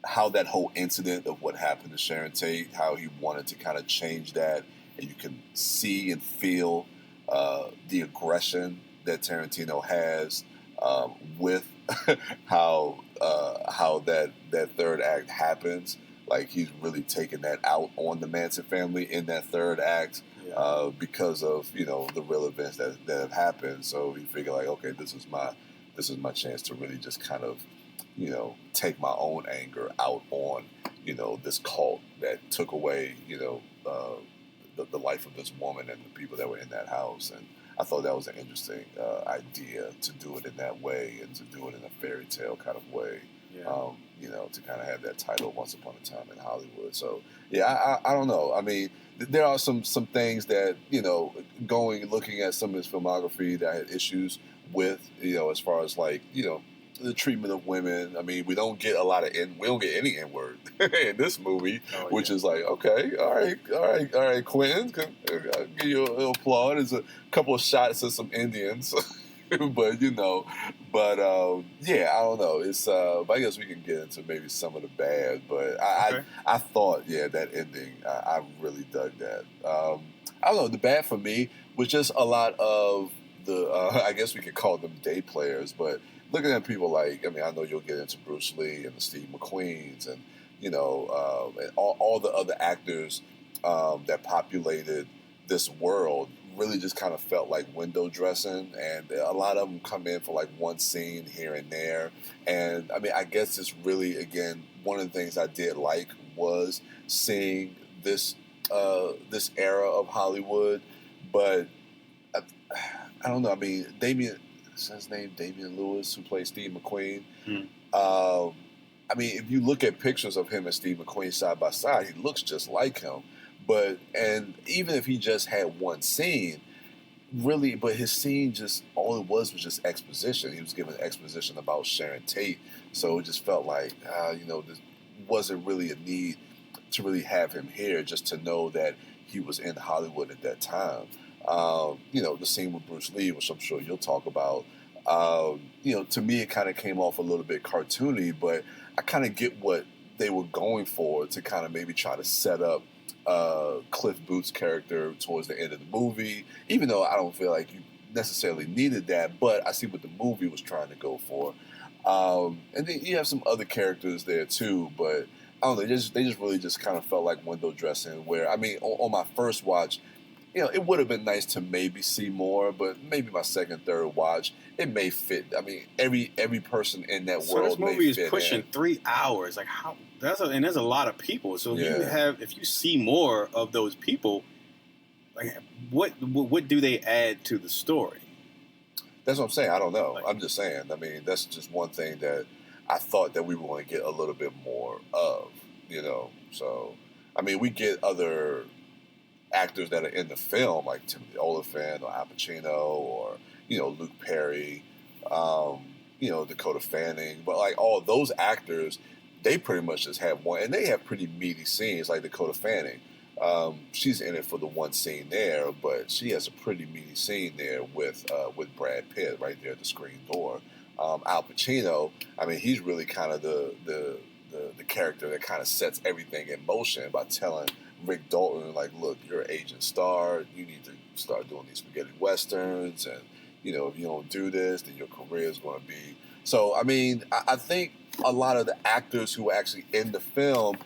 how that whole incident of what happened to Sharon Tate, how he wanted to kind of change that, and you can see and feel the aggression that Tarantino has with how that 3rd act happens. Like, he's really taking that out on the Manson family in that 3rd act because of the real events that have happened. So he figured okay, this is my chance to really just kind of take my own anger out on this cult that took away the life of this woman and the people that were in that house. And I thought that was an interesting idea to do it in that way, and to do it in a fairy tale kind of way. To kind of have that title, Once Upon a Time in Hollywood. So I don't know. I mean, there are some things that looking at some of his filmography that I had issues with. As far as the treatment of women. I mean, we don't get any N-word in this movie, which is okay, all right, Quentin, I'll give you a little applaud. There's a couple of shots of some Indians, but I don't know. It's but I guess we can get into maybe some of the bad. But I thought that ending, I really dug that. I don't know. The bad for me was just a lot of the I guess we could call them day players, but looking at people I know you'll get into Bruce Lee and the Steve McQueens and and all the other actors that populated this world really just kind of felt like window dressing, and a lot of them come in for one scene here and there. And I guess it's really, again, one of the things I did was seeing this era of Hollywood But I don't know. I mean, is his name Damian Lewis, who plays Steve McQueen. I mean, if you look at pictures of him and Steve McQueen side by side, he looks just like him. And even if he just had one scene, really, but his scene just, all it was just exposition. He was giving exposition about Sharon Tate. So it just felt like, there wasn't really a need to really have him here, just to know that he was in Hollywood at that time. The scene with Bruce Lee, which I'm sure you'll talk about, to me it kind of came off a little bit cartoony, but I kind of get what they were going for, to kind of maybe try to set up Cliff Booth's character towards the end of the movie, even though I don't feel like you necessarily needed that, but I see what the movie was trying to go for. And then you have some other characters there too, but I don't know, they just really just kind of felt like window dressing, where, I mean, on my first watch, it would have been nice to maybe see more, but maybe my second, third watch, it may fit. I mean, every person in that world this movie may is fit pushing in. 3 hours. Like, how? And there's a lot of people. So Yeah. if you see more of those people, like, what do they add to the story? That's what I'm saying. I don't know. I'm just saying. I mean, that's just one thing that I thought that we were going to get a little bit more of, So, I mean, we get other actors that are in the film, like Timothy Olyphant or Al Pacino or, Luke Perry, Dakota Fanning. But, like, all those actors, they pretty much just have one. And they have pretty meaty scenes, like Dakota Fanning. She's in it for the one scene there, but she has a pretty meaty scene there with Brad Pitt right there at the screen door. Al Pacino, I mean, he's really kind of the character that kind of sets everything in motion by telling Rick Dalton, like, look, you're an Agent Star. You need to start doing these spaghetti westerns, and if you don't do this, then your career is going to be. So, I mean, I think a lot of the actors who were actually in the film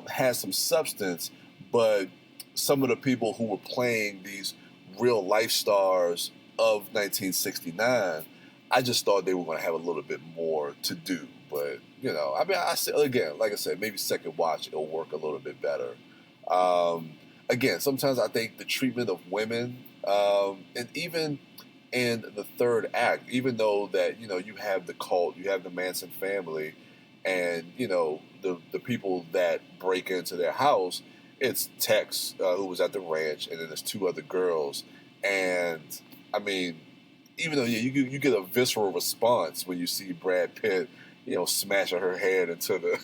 had some substance, but some of the people who were playing these real life stars of 1969, I just thought they were going to have a little bit more to do. But, I mean, again, like I said, maybe second watch, it'll work a little bit better. Again, sometimes I think the treatment of women, and even in the third act, even though that, you have the cult, you have the Manson family, and, the people that break into their house, it's Tex, who was at the ranch, and then there's 2 other girls. And, I mean, even though you get a visceral response when you see Brad Pitt, smashing her head into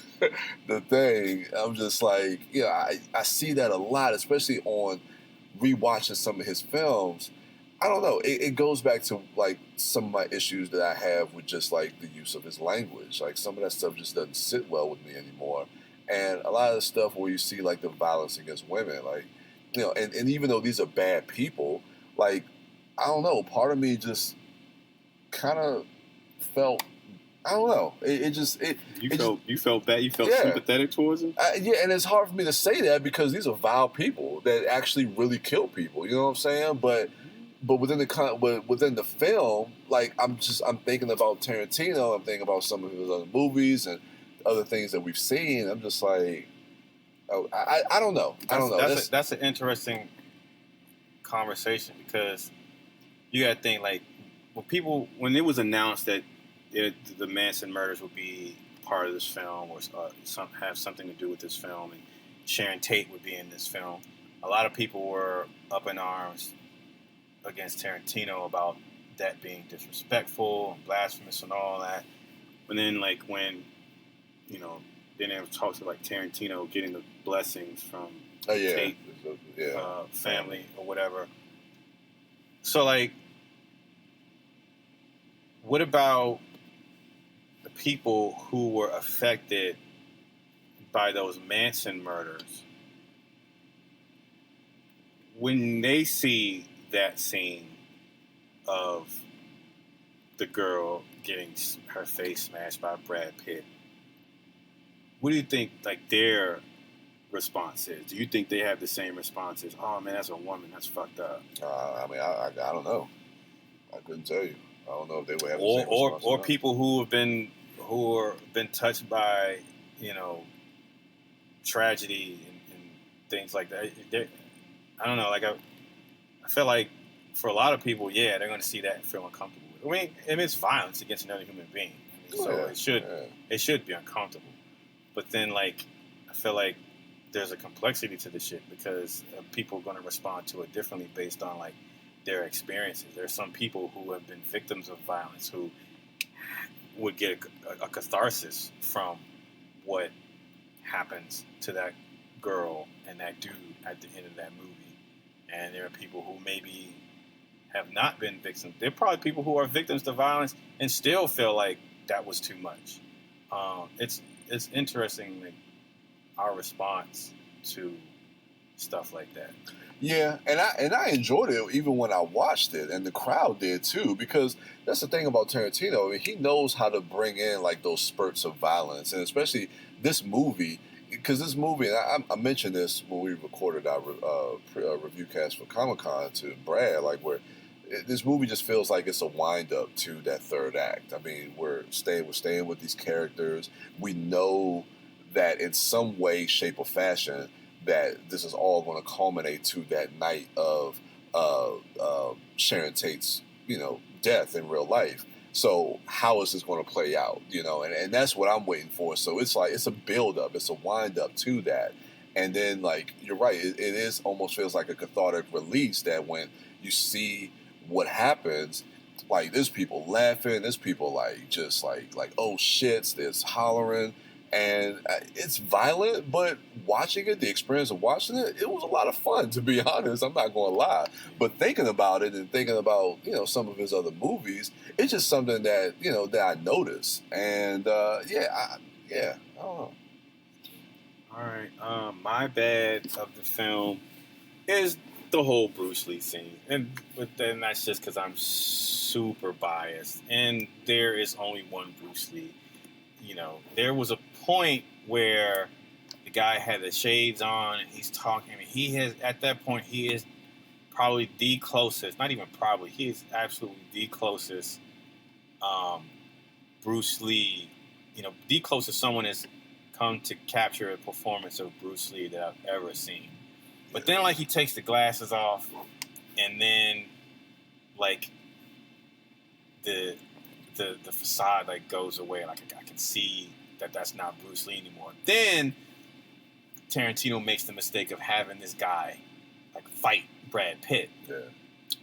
the thing, I'm just like, I see that a lot, especially on rewatching some of his films. I don't know. It goes back to, like, some of my issues that I have with just, like, the use of his language. Like, some of that stuff just doesn't sit well with me anymore. And a lot of the stuff where you see, like, the violence against women, like, and even though these are bad people, like, I don't know, part of me just kind of felt, I don't know. You felt bad? You felt sympathetic towards him? Yeah, and it's hard for me to say that because these are vile people that actually really kill people. You know what I'm saying? But within the film, like, I'm thinking about Tarantino. I'm thinking about some of his other movies and other things that we've seen. I'm just like, I don't know. I don't know. That's an interesting conversation, because you got to think, like, when it was announced that the Manson murders would be part of this film, or have something to do with this film, and Sharon Tate would be in this film, a lot of people were up in arms against Tarantino about that being disrespectful and blasphemous and all that. But then, like, when, then there was talks of, like, Tarantino getting the blessings from Tate family or whatever. So, like, what about the people who were affected by those Manson murders? When they see that scene of the girl getting her face smashed by Brad Pitt, what do you think, like, their response is? Do you think they have the same response as, oh man, that's a woman, that's fucked up? I mean, I don't know. I couldn't tell you. I don't know if they would have the same response. Or people who have been touched by, tragedy and things like that. I don't know. Like, I feel like for a lot of people, yeah, they're going to see that and feel uncomfortable. I mean, it's violence against another human being. I mean, so it should be uncomfortable. But then, like, I feel like there's a complexity to the shit because people are going to respond to it differently based on, like, their experiences. There's some people who have been victims of violence who would get a catharsis from what happens to that girl and that dude at the end of that movie. And there are people who maybe have not been victims. There are probably people who are victims to violence and still feel like that was too much. It's interesting, like, our response to stuff like that. Yeah, and I enjoyed it even when I watched it, and the crowd did too, because that's the thing about Tarantino. I mean, he knows how to bring in like those spurts of violence, and especially this movie, because this movie, and I mentioned this when we recorded our review cast for Comic-Con to Brad, like where this movie just feels like it's a wind up to that third act. I mean, we're staying with these characters. We know that in some way, shape, or fashion, that this is all going to culminate to that night of Sharon Tate's, death in real life. So how is this going to play out? And that's what I'm waiting for. So it's like it's a build up, it's a wind up to that, and then like you're right, it is almost feels like a cathartic release that when you see what happens, like there's people laughing, there's people like just like oh shits, there's hollering. And it's violent, but watching it, the experience of watching it, it was a lot of fun, to be honest. I'm not going to lie. But thinking about it and thinking about, some of his other movies, it's just something that, that I noticed. And, I don't know. All right. My bad of the film is the whole Bruce Lee scene. But then that's just because I'm super biased. And there is only one Bruce Lee. There was a point where the guy had the shades on and he's talking. I mean, at that point, he is probably the closest, not even probably, he is absolutely the closest Bruce Lee, the closest someone has come to capture a performance of Bruce Lee that I've ever seen. But then, like, he takes the glasses off and then, like, the facade like goes away. Like I can see that that's not Bruce Lee anymore. Then Tarantino makes the mistake of having this guy like fight Brad Pitt,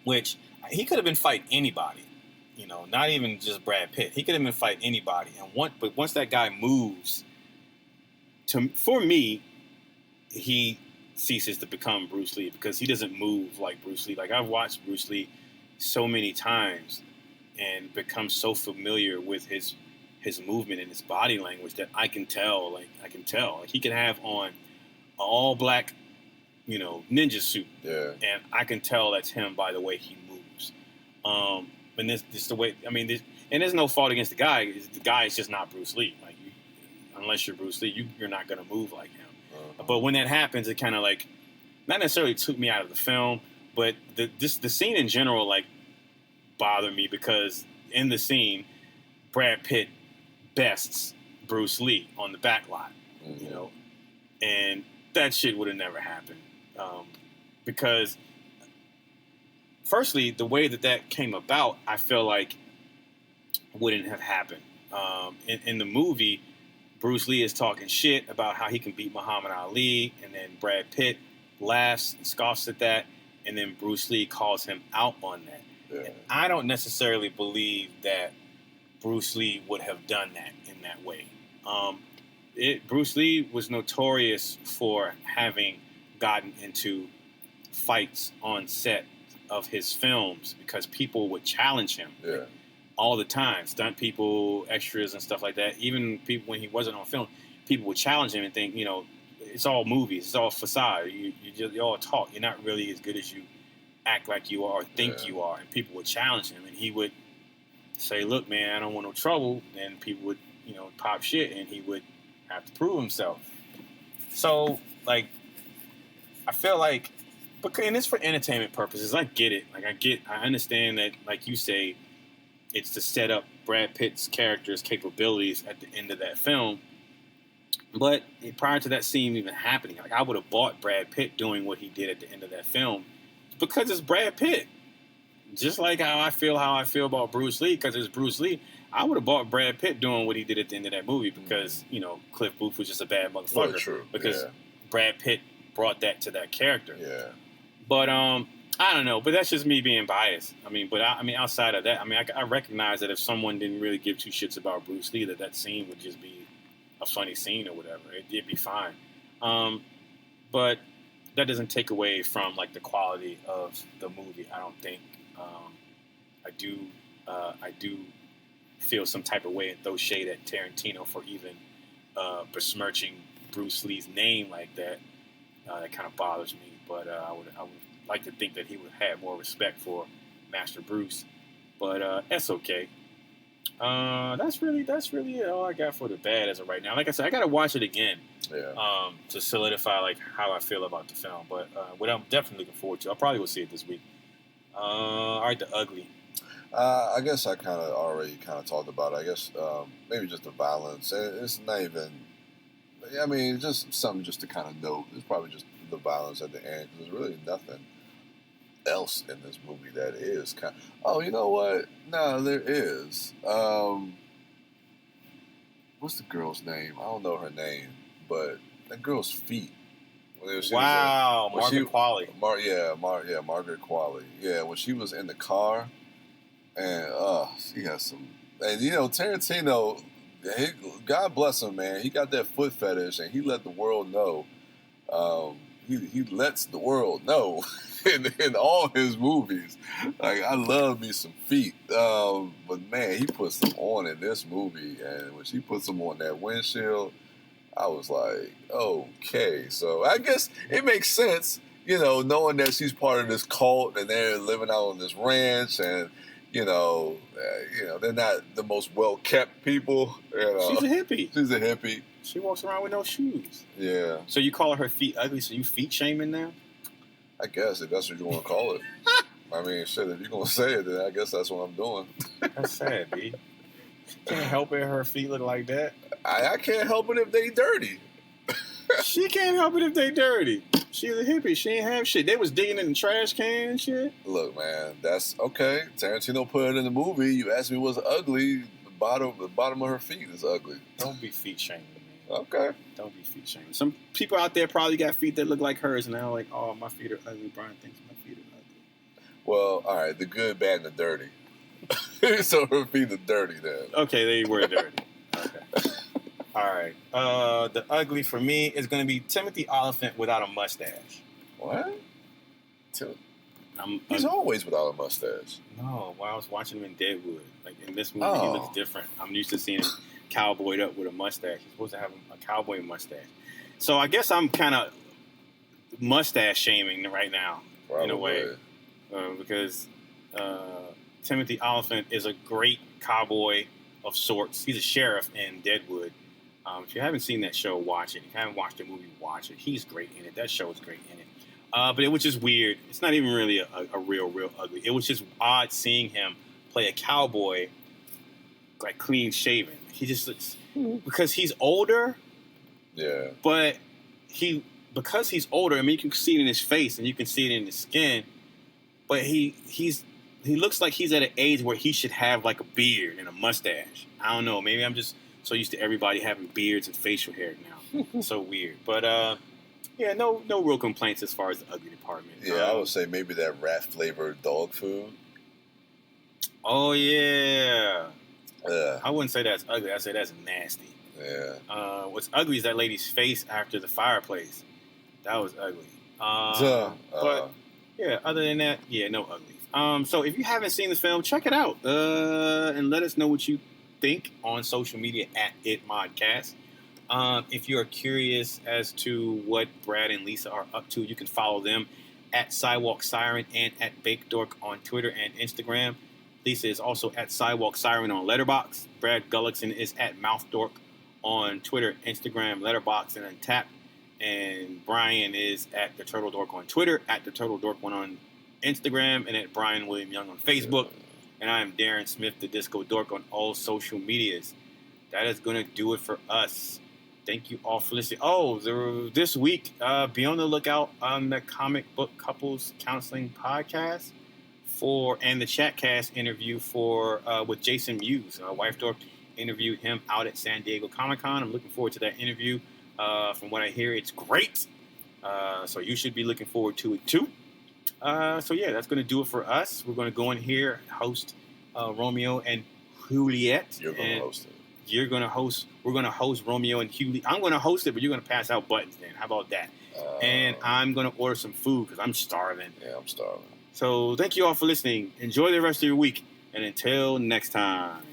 which he could have been fighting anybody. Not even just Brad Pitt. He could have been fighting anybody. But once that guy moves, for me, he ceases to become Bruce Lee because he doesn't move like Bruce Lee. Like I've watched Bruce Lee so many times and become so familiar with his movement and his body language that I can tell. Like he can have on an all black, ninja suit, and I can tell that's him by the way he moves. And this the way. I mean, and there's no fault against the guy. The guy is just not Bruce Lee. Like unless you're Bruce Lee, you're not gonna move like him. But when that happens, it kind of like not necessarily took me out of the film, but the scene in general like bothered me because in the scene, Brad Pitt bests Bruce Lee on the back lot, and that shit would have never happened because firstly, the way that came about, I feel like wouldn't have happened. In the movie, Bruce Lee is talking shit about how he can beat Muhammad Ali, and then Brad Pitt laughs and scoffs at that, and then Bruce Lee calls him out on that. Yeah. And I don't necessarily believe that Bruce Lee would have done that in that way. Bruce Lee was notorious for having gotten into fights on set of his films because people would challenge him all the time. Stunt people, extras, and stuff like that. Even people when he wasn't on film, people would challenge him and think, it's all movies, it's all facade. You all talk. You're not really as good as you act like you are or think you are. And people would challenge him, and he would say, "Look, man, I don't want no trouble." And people would, pop shit, and he would have to prove himself. So, like, I feel like, and it's for entertainment purposes. I get it. Like, I understand that, like you say, it's to set up Brad Pitt's character's capabilities at the end of that film. But prior to that scene even happening, like, I would have bought Brad Pitt doing what he did at the end of that film Because it's Brad Pitt. Just like how I feel about Bruce Lee, because it's Bruce Lee. I would have bought Brad Pitt doing what he did at the end of that movie because, Cliff Booth was just a bad motherfucker. Well, true. Because Brad Pitt brought that to that character. Yeah. But, I don't know. But that's just me being biased. Outside of that, I recognize that if someone didn't really give two shits about Bruce Lee, that scene would just be a funny scene or whatever. It'd be fine. But that doesn't take away from, like, the quality of the movie, I don't think. I do feel some type of way and throw shade at Tarantino for even besmirching Bruce Lee's name like that. That kind of bothers me, but I would like to think that he would have more respect for Master Bruce. But that's okay. That's really it. All I got for the bad as of right now. Like I said, I gotta watch it again. Yeah. To solidify like how I feel about the film. But what I'm definitely looking forward to, I probably will see it this week. All right, The Ugly. I guess I kind of already talked about it. I guess maybe just the violence. It's not even. I mean, just something just to kind of note. It's probably just the violence at the end because there's really nothing else in this movie that is kind. Oh, you know what? No, there is. What's the girl's name? I don't know her name, but that girl's feet. Wow, Margaret Qualley. Margaret Qualley. Yeah, when she was in the car, and she has some. And Tarantino, God bless him, man. He got that foot fetish, and he let the world know. He lets the world know in all his movies. Like, I love me some feet, but man, he puts them on in this movie, and when she puts them on that windshield. I was like, okay. So I guess it makes sense, knowing that she's part of this cult and they're living out on this ranch and, they're not the most well-kept people. She's a hippie. She's a hippie. She walks around with no shoes. Yeah. So you call her feet ugly, so you feet shaming now? I guess, if that's what you want to call it. I mean, shit, if you're going to say it, then I guess that's what I'm doing. That's sad, B. Can't help it, her feet look like that. I can't help it if they dirty. She can't help it if they dirty. She's a hippie. She ain't have shit. They was digging in the trash can and shit. Look, man, that's okay. Tarantino put it in the movie. You asked me what's ugly. The bottom of her feet is ugly. Don't be feet shaming, man. Okay. Don't be feet shaming. Some people out there probably got feet that look like hers, and they're like, oh, my feet are ugly. Brian thinks my feet are ugly. Well, all right, the good, bad, and the dirty. So her feet are dirty then. Okay, they were dirty. Okay. All right. The ugly for me is going to be Timothy Olyphant without a mustache. What? He's always without a mustache. No, while I was watching him in Deadwood. Like, in this movie, he looks different. I'm used to seeing him cowboyed up with a mustache. He's supposed to have a cowboy mustache. So I guess I'm kind of mustache shaming right now, in a way. Because Timothy Olyphant is a great cowboy of sorts. He's a sheriff in Deadwood. If you haven't seen that show, watch it. If you haven't watched the movie, watch it. He's great in it. That show is great in it. But it was just weird. It's not even really a real ugly. It was just odd seeing him play a cowboy, like clean shaven. He just looks, because he's older. Yeah. But because he's older, I mean, you can see it in his face and you can see it in his skin. But he looks like he's at an age where he should have like a beard and a mustache. I don't know. Maybe I'm just so used to everybody having beards and facial hair now. So weird. But yeah, no real complaints as far as the ugly department. Yeah, I would say maybe that rat flavored dog food. Oh yeah. Yeah. I wouldn't say that's ugly. I'd say that's nasty. Yeah. What's ugly is that lady's face after the fireplace. That was ugly. But yeah, other than that, yeah, no uglies. So if you haven't seen the film, check it out and let us know what you think on social media at ItModcast. If you are curious as to what Brad and Lisa are up to, you can follow them at Sidewalk Siren and at Baked Dork on Twitter and Instagram. Lisa is also at Sidewalk Siren on Letterboxd. Brad Gullickson is at Mouth Dork on Twitter, Instagram, Letterboxd, and Untappd. And Brian is at The Turtle Dork on Twitter, at The Turtle Dork 1 on Instagram, and at Brian William Young on Facebook. And I am Darren Smith, the Disco Dork, on all social medias. That is going to do it for us. Thank you all for listening. Oh, this week, be on the lookout on the Comic Book Couples Counseling Podcast and the Chatcast interview with Jason Mewes. Wife Dork interviewed him out at San Diego Comic-Con. I'm looking forward to that interview. From what I hear, it's great. So you should be looking forward to it too. So yeah, that's going to do it for us. We're going to go in here, host Romeo and Juliet. You're going to host it. You're going to host. We're going to host Romeo and Juliet. I'm going to host it, but you're going to pass out buttons then. How about that? And I'm going to order some food because I'm starving. Yeah, I'm starving. So thank you all for listening. Enjoy the rest of your week. And until next time.